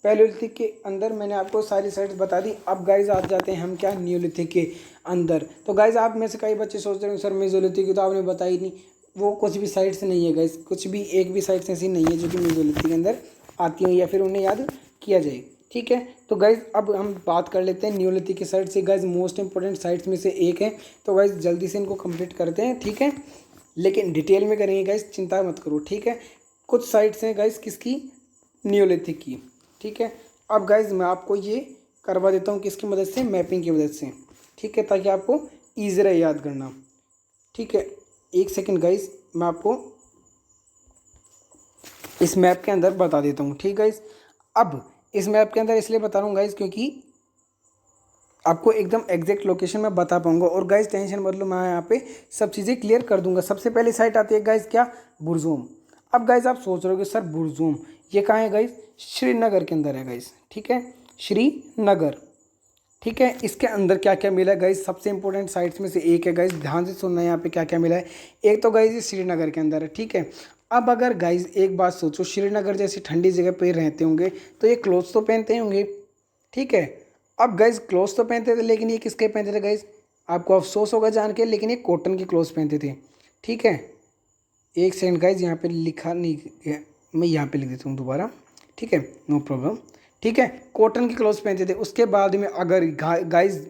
पैलियोलिथिक के अंदर मैंने आपको सारी साइट्स बता दी। अब गाइस आ जाते हैं हम क्या, न्यूलिथिक के अंदर। तो गाइस आप में से कई बच्चे सोच रहे हैं सर मेसोलिथिक की तो आपने बताई नहीं, वो कुछ भी साइट्स नहीं है गाइस, कुछ भी एक भी साइट्स ऐसी नहीं है जो कि मेसोलिथिक के अंदर आती हैं या फिर उन्हें याद किया जाए, ठीक है। तो गाइज अब हम बात कर लेते हैं न्यूलिथिक की साइट से। गाइज मोस्ट इंपॉर्टेंट साइट्स में से एक है, तो गाइज जल्दी से इनको कंप्लीट करते हैं, ठीक है। लेकिन डिटेल में करेंगे गाइज, चिंता मत करो, ठीक है। कुछ साइट्स हैं गाइज किसकी, न्यूलिथिक की, ठीक है। अब गाइज मैं आपको ये करवा देता हूँ किसकी मदद से, मैपिंग की मदद से, ठीक है, ताकि आपको ईजी रहे याद करना, ठीक है। एक सेकेंड गाइज मैं आपको इस मैप के अंदर बता देता हूँ, ठीक गाइज। अब इस मैप के अंदर इसलिए बता रहा हूँ गाइज क्योंकि आपको एकदम एग्जैक्ट लोकेशन में बता पाऊंगा। और गाइज टेंशन मत लो, मैं यहाँ पे सब चीज़ें क्लियर कर दूंगा। सबसे पहले साइट आती है गाइज क्या, बुरजूम। अब गाइज आप सोच रहे हो कि सर बुरजूम ये कहाँ है गाइज, श्रीनगर के अंदर है गाइज, ठीक है, श्रीनगर, ठीक है। इसके अंदर क्या क्या मिला है गाइज, सबसे इंपॉर्टेंट साइट्स में से एक है गाइज, ध्यान से सुनना है यहाँ पे क्या क्या मिला है। एक तो गाइज ये श्रीनगर के अंदर है, ठीक है। अब अगर गाइज एक बात सोचो, श्रीनगर जैसी ठंडी जगह पे रहते होंगे तो ये क्लोथ्स तो पहनते होंगे, ठीक है। अब गाइज क्लोथ्स तो पहनते थे लेकिन ये किसके पहनते थे गाइज, आपको अफसोस होगा जान के, लेकिन ये कॉटन की क्लोथ्स पहनते थे, ठीक है। एक सेकंड गाइज यहाँ पे लिखा नहीं है, मैं यहाँ पे लिख देता हूँ दोबारा, ठीक है, नो प्रॉब्लम, ठीक है। कॉटन की क्लोथ्स पहनते थे। उसके बाद में अगर गाइज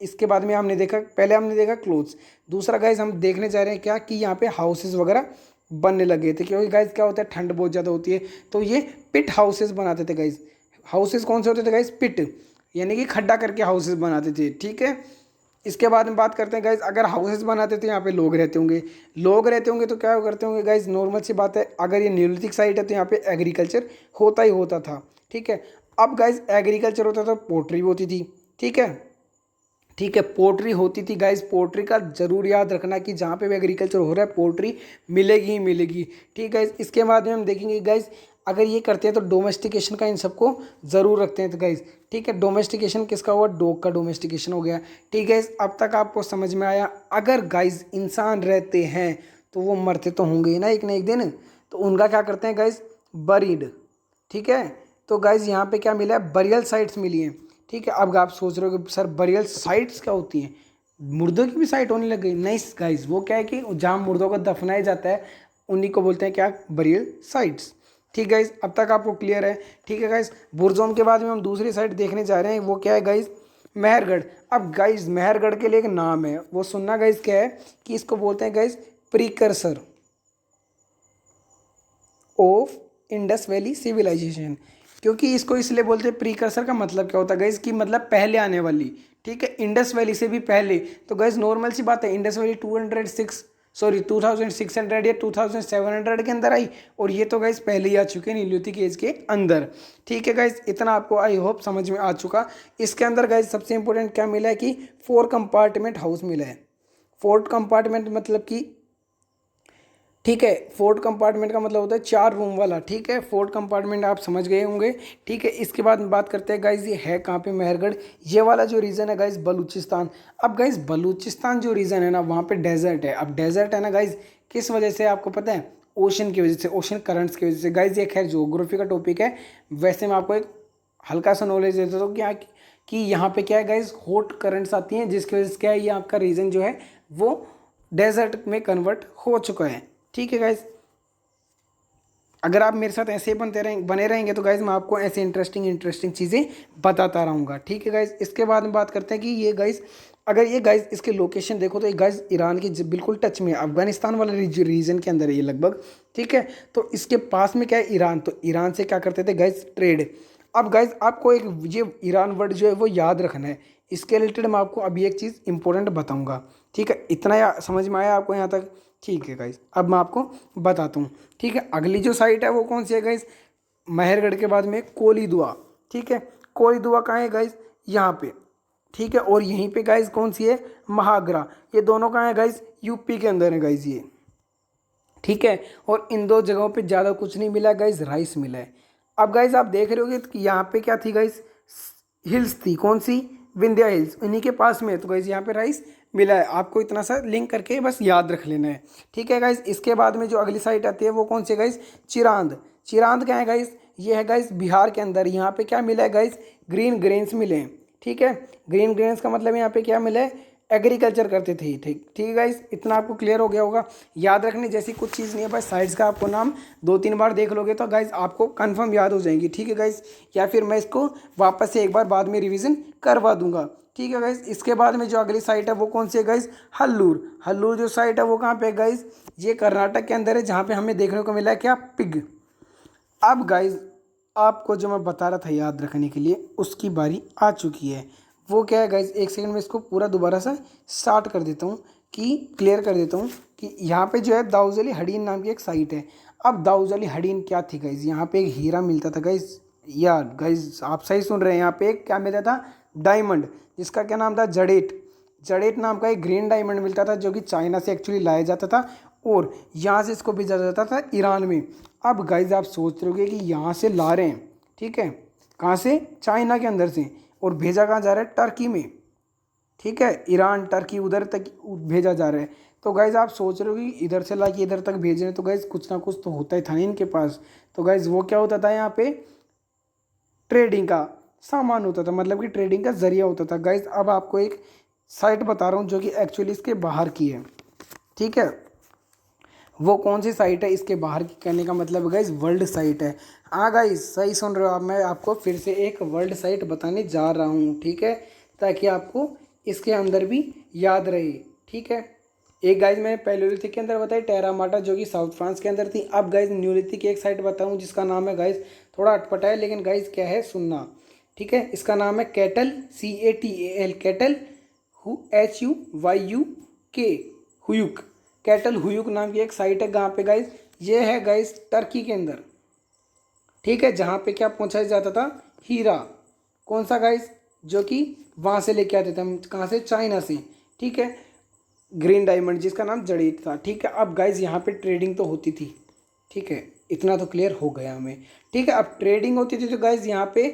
इसके बाद में हमने देखा, पहले हमने देखा क्लोथ्स, दूसरा गाइज हम देखने जा रहे हैं क्या कि यहाँ पे हाउसेस वगैरह बनने लगे थे, क्योंकि गाइज क्या होता है ठंड बहुत ज़्यादा होती है, तो ये पिट हाउसेस बनाते थे गाइज। हाउसेस कौन से होते थे गाइज, पिट यानी कि खड्डा करके हाउसेस बनाते थे, ठीक है। इसके बाद में बात करते हैं गाइज, अगर हाउसेस बनाते तो यहाँ पे लोग रहते होंगे, लोग रहते होंगे तो क्या करते होंगे गाइज, नॉर्मल सी बात है, अगर ये न्यूलिथिक साइट है तो यहाँ पे एग्रीकल्चर होता ही होता था। ठीक है, अब गाइज एग्रीकल्चर होता था, पोल्ट्री भी होती थी। ठीक है, ठीक है, पोल्ट्री होती थी गाइज। पोल्ट्री का जरूर याद रखना कि जहाँ पे भी एग्रीकल्चर हो रहा है पोल्ट्री मिलेगी ही मिलेगी। ठीक है, इसके बाद में हम देखेंगे गाइज, अगर ये करते हैं तो डोमेस्टिकेशन का इन सबको ज़रूर रखते हैं तो गाइज। ठीक है, डोमेस्टिकेशन किसका हुआ, डॉग का डोमेस्टिकेशन हो गया। ठीक है, अब तक आपको समझ में आया। अगर गाइज इंसान रहते हैं तो वो मरते तो होंगे ही ना एक दिन, तो उनका क्या करते हैं गाइज, बरीड। ठीक है, तो गाइज यहाँ पे क्या मिला है, बरियल साइट्स मिली हैं। ठीक है, अब आप सोच रहे हो कि सर बरियल साइट्स क्या होती हैं, मुर्दों की भी साइट होने लग गई। नहीं गाइज, वो क्या है कि जहाँ मुर्दों को दफनाया जाता है उन्हीं को बोलते हैं क्या, बरियल साइट्स। ठीक गाइज, अब तक आपको क्लियर है। ठीक है गाइज, बुरजोम के बाद में हम दूसरी साइट देखने जा रहे हैं, वो क्या है गाइज, मेहरगढ़। अब गाइज मेहरगढ़ के लिए एक नाम है, वो सुनना गाइज क्या है कि इसको बोलते हैं guys precursor of Indus valley civilization. क्योंकि इसको इसलिए बोलते हैं प्रीकर्सर, का मतलब क्या होता है गाइज, कि मतलब पहले आने वाली। ठीक है, इंडस वैली से भी पहले। तो गाइज नॉर्मल सी बात है, इंडस वैली 2600 या 2700 के अंदर आई, और ये तो गाइज पहले ही आ चुके हैं नीलियोथिक एज के अंदर। ठीक है गाइज, इतना आपको आई होप समझ में आ चुका। इसके अंदर गाइज सबसे इंपॉर्टेंट क्या मिला है कि 4 कंपार्टमेंट हाउस मिला है। 4 कंपार्टमेंट मतलब कि, ठीक है, 4 कंपार्टमेंट का मतलब होता है 4 रूम वाला। ठीक है, 4 कंपार्टमेंट आप समझ गए होंगे। ठीक है, इसके बाद में बात करते हैं गाइज, ये है कहाँ पे, मेहरगढ़। ये वाला जो रीजन है गाइज, बलूचिस्तान। अब गाइज बलूचिस्तान जो रीजन है ना, वहाँ पे डेजर्ट है। अब डेजर्ट है ना गाइज, किस वजह से आपको पता है, ओशन की वजह से, ओशन करंट्स की वजह से। गाइज ये खैर ज्योग्राफी का टॉपिक है, वैसे मैं आपको एक हल्का सा नॉलेज देता हूँ क्या कि यहाँ पे क्या है गाइज, हॉट करंट्स आती हैं, जिसकी वजह से क्या है, ये आपका रीजन जो है वो डेजर्ट में कन्वर्ट हो चुका है। ठीक है गाइज, अगर आप मेरे साथ ऐसे बने रहेंगे तो गाइज मैं आपको ऐसे इंटरेस्टिंग चीज़ें बताता रहूँगा। ठीक है गाइज, इसके बाद में बात करते हैं कि ये गाइज, अगर ये गाइज इसके लोकेशन देखो तो ये गाइज ईरान की बिल्कुल टच में है, अफगानिस्तान वाले रीजन के अंदर है ये लगभग। ठीक है, तो इसके पास में क्या है, ईरान। तो ईरान से क्या करते थे गाइज, ट्रेड। अब गाइज आपको एक ये ईरान वर्ड जो है वो याद रखना है। इसके रिलेटेड मैं आपको अभी एक चीज़ इंपॉर्टेंट बताऊंगा। ठीक है, इतना समझ में आया आपको यहाँ तक। ठीक है गाइज, अब मैं आपको बताता हूँ। ठीक है, अगली जो साइट है वो कौन सी है गाइज, मेहरगढ़ के बाद में कोलीदुआ। ठीक है, कोलीदुआ कहाँ है गाइज, यहाँ पे। ठीक है, और यहीं पे गाइज कौन सी है, महागरा। ये दोनों कहाँ है गाइज, यूपी के अंदर है गाइज ये। ठीक है, और इन 2 जगहों पे ज़्यादा कुछ नहीं मिला गाइज, राइस मिला है। अब गाइज आप देख रहे होगे कि यहाँ पे क्या थी गाइज, हिल्स थी, कौन सी, विंध्या हिल्स, उन्हीं के पास में है। तो गाइज यहाँ पे राइस मिला है, आपको इतना सा लिंक करके बस याद रख लेना है। ठीक है गाइज, इसके बाद में जो अगली साइट आती है वो कौन सी है गाइज, चिरांद। चिरांद क्या है गाइज, ये है गाइज बिहार के अंदर। यहाँ पे क्या मिला है गाइज, ग्रीन ग्रेन्स मिले हैं। ठीक है, ग्रीन ग्रेन्स का मतलब यहाँ पे क्या मिला है, एग्रीकल्चर करते थे। ठीक ठीक है गाइज, इतना आपको क्लियर हो गया होगा। याद रखने जैसी कुछ चीज़ नहीं है, बस साइड्स का आपको नाम 2-3 बार देख लोगे तो गाइज आपको कंफर्म याद हो जाएंगी। ठीक है गाइज, या फिर मैं इसको वापस से एक बार बाद में रिवीजन करवा दूंगा। ठीक है गाइज, इसके बाद में जो अगली साइट है वो कौन सी है गाइज, हल्लूर। हल्लूर जो साइट है वो कहाँ पे है गाइज, ये कर्नाटक के अंदर है, जहाँ पे हमें देखने को मिला है क्या, पिग। अब गाइज आपको जो मैं बता रहा था याद रखने के लिए, उसकी बारी आ चुकी है। वो क्या है गाइज, एक सेकंड में इसको पूरा दोबारा से स्टार्ट कर देता हूँ, कि क्लियर कर देता हूँ कि यहाँ पे जो है दाऊद अली हडीन नाम की एक साइट है। अब दाऊद अली हडीन क्या थी गाइज, यहाँ पे एक हीरा मिलता था गाइज। यार गाइज आप सही सुन रहे हैं, यहाँ पे एक क्या मिलता था, डायमंड, जिसका क्या नाम था, जडेट। जडेट नाम का एक ग्रीन डायमंड मिलता था, जो कि चाइना से एक्चुअली लाया जाता था, और यहाँ से इसको भेजा जाता था ईरान में। अब गाइज आप सोच रहे होगे कि यहाँ से ला रहे हैं, ठीक है, कहाँ से, चाइना के अंदर से, और भेजा कहाँ जा रहा है, टर्की में। ठीक है, ईरान टर्की उधर तक भेजा जा रहा है। तो गाइज आप सोच रहे हो कि इधर से ला के इधर तक भेज रहे हैं, तो गाइज कुछ ना कुछ तो होता ही था इनके पास। तो गाइज वो क्या होता था, यहाँ पे ट्रेडिंग का सामान होता था, मतलब कि ट्रेडिंग का जरिया होता था। गाइज अब आपको एक साइट बता रहा हूँ जो कि एक्चुअली इसके बाहर की है। ठीक है, वो कौन सी साइट है, इसके बाहर की कहने का मतलब गाइज वर्ल्ड साइट है। हाँ गाइज सही सुन रहे हो आप, मैं आपको फिर से एक वर्ल्ड साइट बताने जा रहा हूँ। ठीक है, ताकि आपको इसके अंदर भी याद रहे। ठीक है, एक गाइज मैंने पैलियोलिथिक के अंदर बताई टेरा माटा, जो कि साउथ फ्रांस के अंदर थी। अब गाइज न्यूलिथिक की एक साइट बताऊँ जिसका नाम है गाइज, थोड़ा अटपटा है लेकिन गाइज क्या है सुनना। ठीक है, इसका नाम है Catal, CATAL, Catal HUYUK, Huyuk, Catal Huyuk नाम की एक साइट है। कहाँ पे गाइज, ये है गाइज टर्की के अंदर, ठीक है, जहाँ पे क्या पहुँचाया जाता था, हीरा। कौन सा गाइज, जो कि वहाँ से लेके आते थे हम, कहाँ से, चाइना से, ठीक है, ग्रीन डायमंड जिसका नाम जड़ीत था, ठीक है। अब गाइज यहाँ पे ट्रेडिंग तो होती थी, ठीक है, इतना तो क्लियर हो गया हमें, ठीक है। अब ट्रेडिंग होती थी तो गाइज यहाँ पे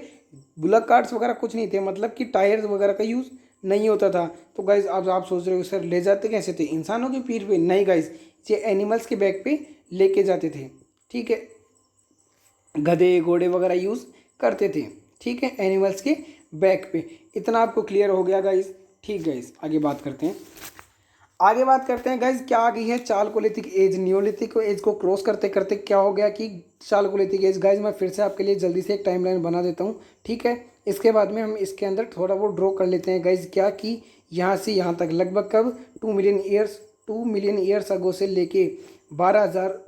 बुलक कार्ड्स वगैरह कुछ नहीं थे, मतलब कि टायर्स वगैरह का यूज़ नहीं होता था। तो गाइज अब आप सोच रहे हो सर ले जाते कैसे थे, इंसानों की पीठ पे? नहीं गाइज, ये एनिमल्स के बैक पे लेके जाते थे, ठीक है, गधे घोड़े वगैरह यूज़ करते थे, ठीक है, एनिमल्स के बैक पे। इतना आपको क्लियर हो गया गाइज, ठीक गाइज। आगे बात करते हैं, आगे बात करते हैं गाइज, क्या आ गई है चालकोलिथिक एज। नियोलिथिक एज को क्रॉस करते करते क्या हो गया कि चालकोलिथिक एज। गाइज मैं फिर से आपके लिए जल्दी से एक टाइमलाइन बना देता हूँ, ठीक है। इसके बाद में हम इसके अंदर थोड़ा वो ड्रॉ कर लेते हैं गाइज, क्या कि यहाँ से यहाँ तक लगभग कब, 2 मिलियन ईयर्स अगो से लेके 12,000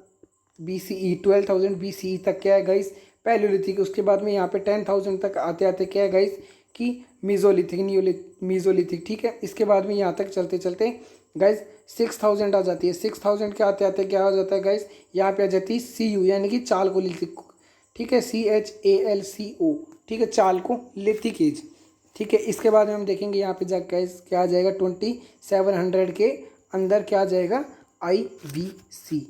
BCE, 12,000 BCE तक क्या है गाइज, पैलियोलिथिक। उसके बाद में यहाँ पे 10,000 तक आते आते क्या है गाइज कि मीजोलिथिक, मीजोलिथिक, ठीक है। इसके बाद में यहाँ तक चलते चलते गाइज 6,000 आ जाती है। 6,000 के आते आते क्या हो जाता है गाइज, यहाँ पे आ जाती है CU, यानी कि चालकोलिथिक, ठीक है, CHALCO, ठीक है, चालकोलिथिक एज, ठीक है। इसके बाद में हम देखेंगे यहाँ पे जाकर गाइज क्या आ जाएगा, 2700 के अंदर क्या आ जाएगा, IBC,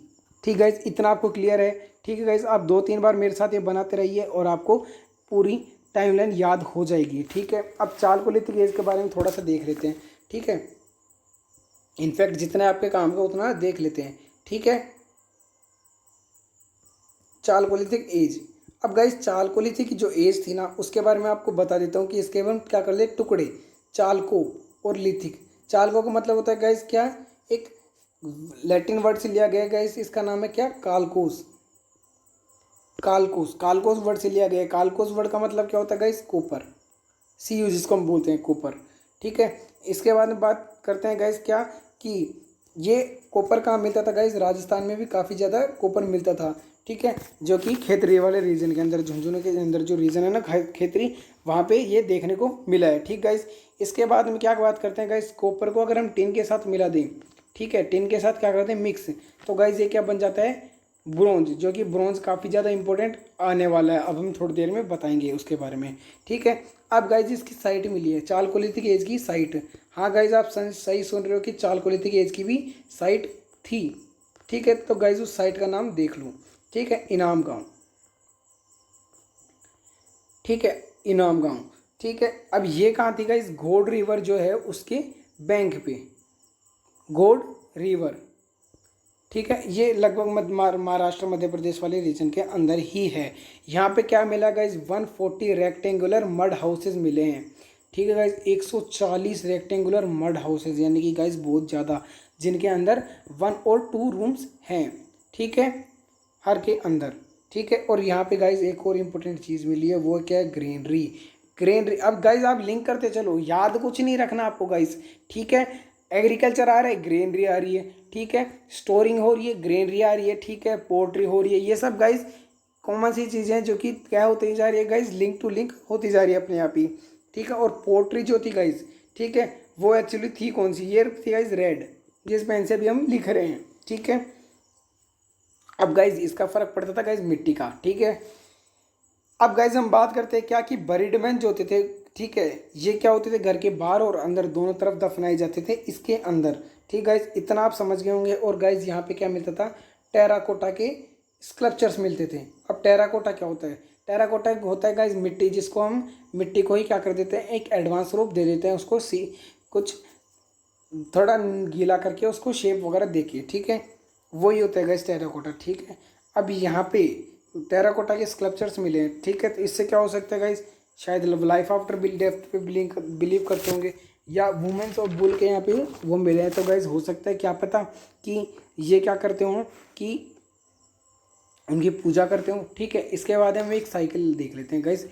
ठीक है। इतना आपको क्लियर है, ठीक है गाइज। आप 2-3 बार मेरे साथ ये बनाते रहिए और आपको पूरी टाइमलाइन याद हो जाएगी, ठीक है। अब चालकोलिथिक एज के बारे में थोड़ा सा देख लेते हैं, ठीक है। इनफैक्ट जितना आपके काम का उतना देख लेते हैं, ठीक है। चालकोलिथिक एज, अब गाइज चालकोलिथिक की जो एज थी ना, उसके बारे में आपको बता देता हूँ कि इसके हम क्या कर ले, टुकड़े, चालको और लिथिक। चालको का मतलब होता है गाइज क्या, एक लैटिन वर्ड से लिया गया गाइज, इसका नाम है क्या, कालकोस। कालकोस, कालकोस वर्ड से लिया गया है। कालकोस वर्ड का मतलब क्या होता है गाइज, कॉपर, CU जिसको हम बोलते हैं कॉपर, ठीक है। इसके बाद में बात करते हैं गाइज क्या कि ये कॉपर कहाँ मिलता था गाइज, राजस्थान में भी काफ़ी ज़्यादा कॉपर मिलता था, ठीक है, जो कि खेतरी वाले रीजन के अंदर, झुंझुनू के अंदर जो रीजन है ना खेतरी, वहाँ पे ये देखने को मिला है, ठीक गाइज। इसके बाद में क्या बात करते हैं गाइज, कॉपर को अगर हम टिन के साथ मिला दें, ठीक है, टिन के साथ क्या करते हैं, मिक्स, तो गाइज ये क्या बन जाता है, ब्रोंज, जो कि ब्रोंज काफ़ी ज़्यादा इंपॉर्टेंट आने वाला है, अब हम थोड़ी देर में बताएंगे उसके बारे में, ठीक है। अब गाइज इसकी साइट मिली है, चालकोलिथिक एज की साइट। हाँ गाइज आप सही सुन रहे हो कि चालकोलिथिक एज की भी साइट थी, ठीक है। तो गाइज उस साइट का नाम देख लूँ, ठीक है, इनाम गांव, ठीक है, इनाम गांव, ठीक है। अब ये कहाँ थी गाइज, घोड़ रिवर जो है उसके बैंक पे, घोड़ रिवर, ठीक है, ये लगभग महाराष्ट्र मध्य प्रदेश वाले रीजन के अंदर ही है। यहाँ पे क्या मिला गाइज, 140 रेक्टेंगुलर मड हाउसेज मिले हैं, ठीक है गाइज, 140 रेक्टेंगुलर मड हाउसेज, यानी कि गाइज बहुत ज़्यादा, जिनके अंदर 1 और 2 रूम्स हैं, ठीक है, हर के अंदर, ठीक है। और यहाँ पे गाइज एक और इम्पोर्टेंट चीज़ मिली है, वो क्या है, ग्रीनरी। ग्रीनरी, अब गाइज आप लिंक करते चलो, याद कुछ नहीं रखना आपको गाइज, ठीक है। एग्रीकल्चर आ रहा है, ग्रीनरी आ रही है, ठीक है, स्टोरिंग हो रही है, ग्रीनरी आ रही है, ठीक है, पोल्ट्री हो रही है, ये सब गाइज कॉमन सी चीज़ें हैं जो कि क्या होती जा रही है गाइज, लिंक टू लिंक होती जा रही है अपने आप ही, ठीक है। और पोल्ट्री जो थी गाइज, ठीक है, वो एक्चुअली थी कौन सी, ये थी गाइज रेड, जिस पेन से भी हम लिख रहे हैं, ठीक है। अब गाइज इसका फर्क पड़ता था गाइज मिट्टी का, ठीक है। अब गाइज हम बात करते हैं क्या कि बरीड मैन जो होते थे, ठीक है, ये क्या होते थे, घर के बाहर और अंदर दोनों तरफ दफनाए जाते थे इसके अंदर, ठीक गाइज, इतना आप समझ गए होंगे। और गाइज यहाँ पे क्या मिलता था, टेराकोटा के स्कल्पचर्स मिलते थे। अब टेराकोटा क्या होता है, टेराकोटा होता है गाइज मिट्टी, जिसको हम मिट्टी को ही क्या कर देते हैं, एक एडवांस रूप दे देते हैं उसको, कुछ थोड़ा गीला करके उसको शेप वगैरह देके, ठीक है, वही होता है गाइज टेराकोटा, ठीक है। अब यहाँ पे टेराकोटा के स्कल्पचर्स मिले हैं, ठीक है, तो इससे क्या हो सकता है गाइज, शायद लाइफ आफ्टर डेथ पे बिलीव करते होंगे, या वुमेन्स ऑफ बुल के यहाँ पे वो मिले हैं। तो गाइज हो सकता है क्या पता कि ये क्या करते हों कि उनकी पूजा करते हो, ठीक है। इसके बाद हम एक साइकिल देख लेते हैं गाइज,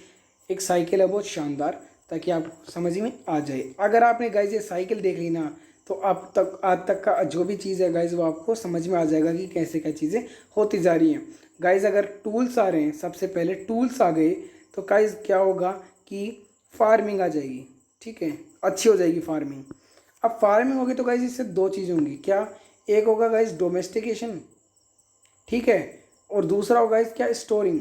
एक साइकिल है बहुत शानदार, ताकि आप समझ में आ जाए। अगर आपने गाइज ये साइकिल देख ली ना, तो अब तक आज तक का जो भी चीज़ है गाइज वो आपको समझ में आ जाएगा कि कैसे क्या चीज़ें होती जा रही हैं गाइज। अगर टूल्स आ रहे हैं, सबसे पहले टूल्स आ गए, तो गाइज क्या होगा कि फार्मिंग आ जाएगी, ठीक है, अच्छी हो जाएगी फार्मिंग। अब फार्मिंग होगी तो गाइज इससे दो चीज़ें होंगी, क्या, एक होगा गाइज डोमेस्टिकेशन, ठीक है, और दूसरा होगा गाइज क्या, स्टोरिंग,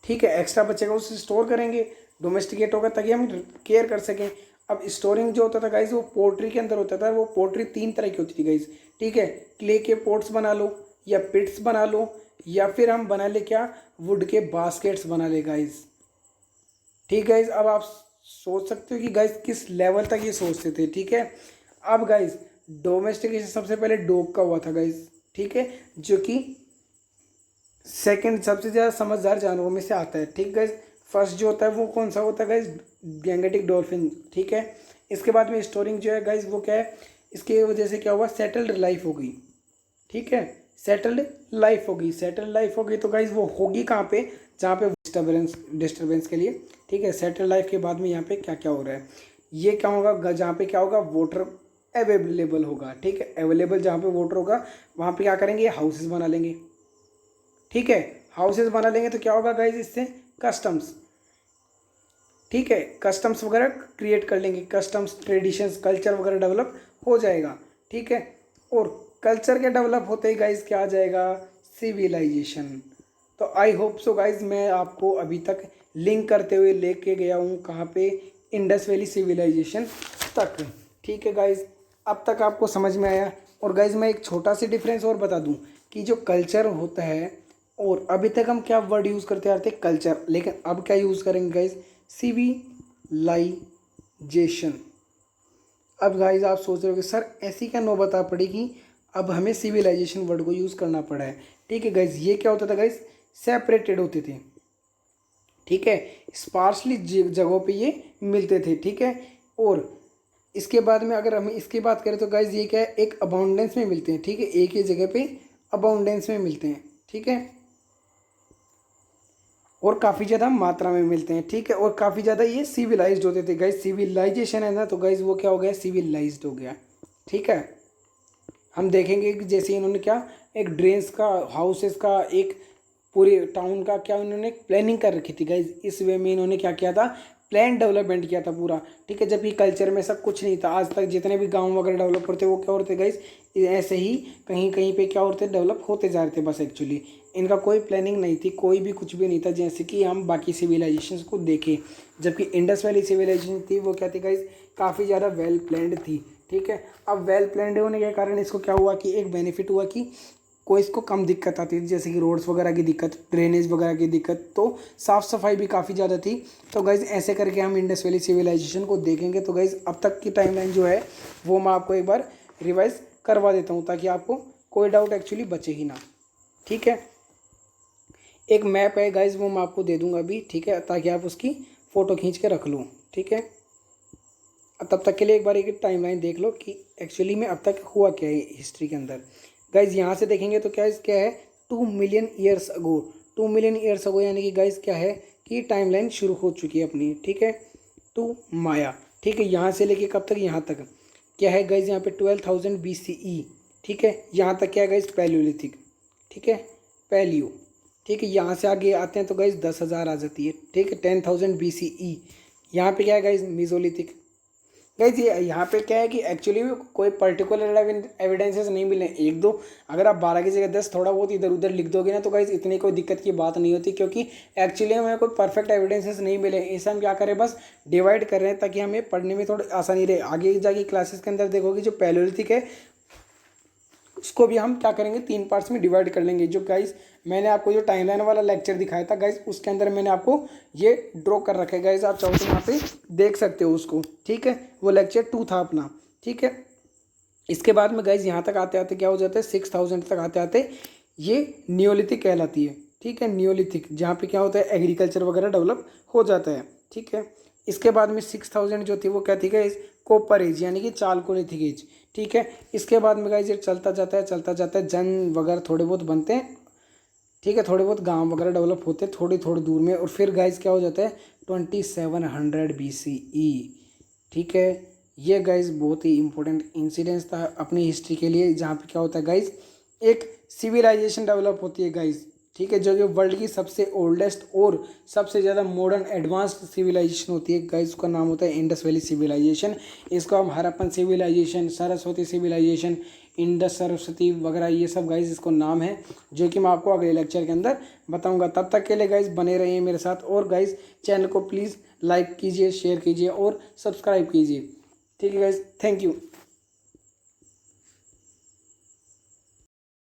ठीक है, एक्स्ट्रा बचेगा उसे स्टोर करेंगे, डोमेस्टिकेट होगा ताकि हम केयर कर सकें। अब स्टोरिंग जो होता था गाइज वो पोल्ट्री के अंदर होता था, वो पोल्ट्री तीन तरह की होती थी गाइज, ठीक है, क्ले के पोट्स बना लो या पिट्स बना लो, या फिर हम बना ले क्या, वुड के बास्केट्स बना ले गाइज, ठीक गाइज। अब आप सोच सकते हो कि गाइज किस लेवल तक ये सोचते थे, ठीक है। अब गाइज डोमेस्टिकेशन सबसे पहले डॉग का हुआ था गाइज, ठीक है, जो कि सेकंड सबसे ज़्यादा समझदार जानवरों में से आता है, ठीक गाइज। फर्स्ट जो होता है वो कौन सा होता है गाइज, गैंगेटिक डॉल्फिन, ठीक है। इसके बाद में स्टोरिंग जो है गाइज वो क्या है, इसके वजह से क्या हुआ, सेटल्ड लाइफ हो गई, ठीक है, सेटल्ड लाइफ होगी, सेटल्ड लाइफ होगी तो गाइज वो होगी कहाँ पे, जहाँ पे डिस्टर्बेंस के लिए, ठीक है। सेटल्ड लाइफ के बाद में यहाँ पे क्या क्या हो रहा है, ये क्या होगा, जहाँ पे क्या होगा, वाटर अवेलेबल होगा, ठीक है, अवेलेबल जहाँ पे वाटर होगा वहाँ पे क्या करेंगे, हाउसेस बना लेंगे, ठीक है, हाउसेस बना लेंगे तो क्या होगा गाइज, इससे कस्टम्स, ठीक है, कस्टम्स वगैरह क्रिएट कर लेंगे, कस्टम्स, ट्रेडिशंस, कल्चर वगैरह डेवलप हो जाएगा, ठीक है। और कल्चर के डेवलप होते ही गाइज क्या आ जाएगा, सिविलाइजेशन। तो आई होप सो गाइज मैं आपको अभी तक लिंक करते हुए लेके गया हूँ कहाँ पे, इंडस वैली सिविलाइजेशन तक, ठीक है गाइज। अब तक आपको समझ में आया। और गाइज मैं एक छोटा सी डिफरेंस और बता दूँ कि जो कल्चर होता है, और अभी तक हम क्या वर्ड यूज़ करते आ रहे थे, कल्चर, लेकिन अब क्या यूज़ करेंगे गाइज, सिविलाइजेशन। अब गाइज आप सोच रहे हो कि सर ऐसी क्या नौबत आ पड़ी कि अब हमें सिविलाइजेशन वर्ड को यूज़ करना पड़ा है, ठीक है गाइज। ये क्या होता था गाइज, सेपरेटेड होते थे, ठीक है, स्पार्सली जगहों पे ये मिलते थे, ठीक है। और इसके बाद में अगर हम इसकी बात करें तो गाइज ये क्या है, एक अबाउंडेंस में मिलते हैं, ठीक है, एक ही जगह पे अबाउंडेंस में मिलते हैं, ठीक है, और काफ़ी ज़्यादा मात्रा में मिलते हैं, ठीक है, और काफ़ी ज़्यादा ये सिविलाइज्ड होते थे गाइज। सिविलाइजेशन है ना, तो गाइज वो क्या हो गया, सिविलाइज्ड हो गया, ठीक है। हम देखेंगे कि जैसे इन्होंने क्या, एक ड्रेन्स का, हाउसेस का, एक पूरे टाउन का क्या उन्होंने प्लानिंग कर रखी थी गाइज। इस वे में इन्होंने क्या किया था, प्लान डेवलपमेंट किया था पूरा, ठीक है। जबकि कल्चर में सब कुछ नहीं था, आज तक जितने भी गांव वगैरह डेवलप करते वो क्या होते गाइज, ऐसे ही कहीं कहीं पे क्या होते, डेवलप होते जा रहे थे बस, एक्चुअली इनका कोई प्लानिंग नहीं थी, कोई भी कुछ भी नहीं था, जैसे कि हम बाकी सिविलाइजेशन को देखें। जबकि इंडस वैली सिविलाइजेशन थी वो क्या थी गाइज, काफ़ी ज़्यादा वेल प्लान्ड थी, ठीक है। अब वेल प्लान्ड होने के कारण इसको क्या हुआ कि एक बेनिफिट हुआ कि कोई इसको कम दिक्कत आती थी, जैसे कि रोड्स वगैरह की दिक्कत, ड्रेनेज वगैरह की दिक्कत, तो साफ़ सफाई भी काफ़ी ज़्यादा थी। तो गाइज़ ऐसे करके हम इंडस वैली सिविलाइजेशन को देखेंगे। तो गाइज़ अब तक की टाइमलाइन जो है वो मैं आपको एक बार रिवाइज करवा देता हूँ, ताकि आपको कोई डाउट एक्चुअली बचे ही ना, ठीक है। एक मैप है गाइज़, वो मैं आपको दे दूँगा अभी, ठीक है, ताकि आप उसकी फ़ोटो खींच के रख लो, ठीक है। तब तक के लिए एक बार एक टाइमलाइन देख लो कि एक्चुअली में अब तक हुआ क्या है हिस्ट्री के अंदर। गाइज यहाँ से देखेंगे तो क्या है, 2 million years ago, 2 million years ago, यानी कि गाइज क्या है कि टाइमलाइन शुरू हो चुकी है अपनी, ठीक है, टू माया, ठीक है। यहाँ से लेके कब तक, यहाँ तक क्या है गाइज, यहाँ पे 12,000 BCE, ठीक है। यहाँ तक क्या है गाइज, पैलियोलिथिक, ठीक है, पैलियो, ठीक है। यहाँ से आगे आते हैं तो गाइज 10,000 आ जाती है, ठीक है, 10,000 BCE। यहाँ पे क्या है गाइज, मीजोलिथिक। गाइज ये यहाँ पे क्या है कि एक्चुअली कोई पर्टिकुलर एविडेंसेस नहीं मिले, एक दो, अगर आप 12 की जगह 10 थोड़ा बहुत इधर उधर लिख दोगे ना, तो गाइज इतनी कोई दिक्कत की बात नहीं होती, क्योंकि एक्चुअली हमें कोई परफेक्ट एविडेंसेस नहीं मिले। इसे हम क्या करें, बस डिवाइड कर रहे हैं ताकि हमें पढ़ने में थोड़ी आसानी रहे। आगे जाके क्लासेस के अंदर देखोगे जो पैलियोलिथिक है उसको भी हम क्या करेंगे, 3 पार्ट्स में डिवाइड कर लेंगे। जो गाइज मैंने आपको जो टाइमलाइन वाला लेक्चर दिखाया था गाइज, उसके अंदर मैंने आपको ये ड्रॉ कर रखा है गाइज, आप चाहो तो यहाँ पे देख सकते हो उसको, ठीक है। वो लेक्चर 2 था अपना, ठीक है। इसके बाद में गाइज यहाँ तक आते आते क्या हो जाता है, 6,000 तक आते आते ये नियोलिथिक कहलाती है, ठीक है, नियोलिथिक, जहाँ पे क्या होता है, एग्रीकल्चर वगैरह डेवलप हो जाता है, ठीक है। इसके बाद में 6,000 जो थी वो क्या थी गाइज, कॉपर एज, यानी कि चालकोलिथिक एज, ठीक है। इसके बाद में गाइज ये चलता जाता है, चलता जाता है, जंग वगैरह थोड़े बहुत बनते हैं, ठीक है, थोड़े बहुत गांव वगैरह डेवलप होते हैं थोड़ी थोड़ी दूर में, और फिर गाइज क्या हो जाता है, 2700 BCE, ठीक है। ये गाइज बहुत ही इंपॉर्टेंट इंसिडेंस था अपनी हिस्ट्री के लिए, जहाँ पे क्या होता है गाइज, एक सिविलाइजेशन डेवलप होती है गाइज, ठीक है, जो कि वर्ल्ड की सबसे ओल्डेस्ट और सबसे ज़्यादा मॉडर्न एडवांस्ड सिविलाइजेशन होती है गाइस, उसका नाम होता है इंडस वैली सिविलाइजेशन। इसको हम Harappan civilization, Saraswati civilization, Indus Saraswati वगैरह ये सब गाइस इसको नाम है, जो कि मैं आपको अगले लेक्चर के अंदर बताऊंगा। तब तक के लिए गाइस बने रहिए मेरे साथ, और गाइस चैनल को प्लीज़ लाइक कीजिए, शेयर कीजिए और सब्सक्राइब कीजिए। ठीक है गाइस, थैंक यू।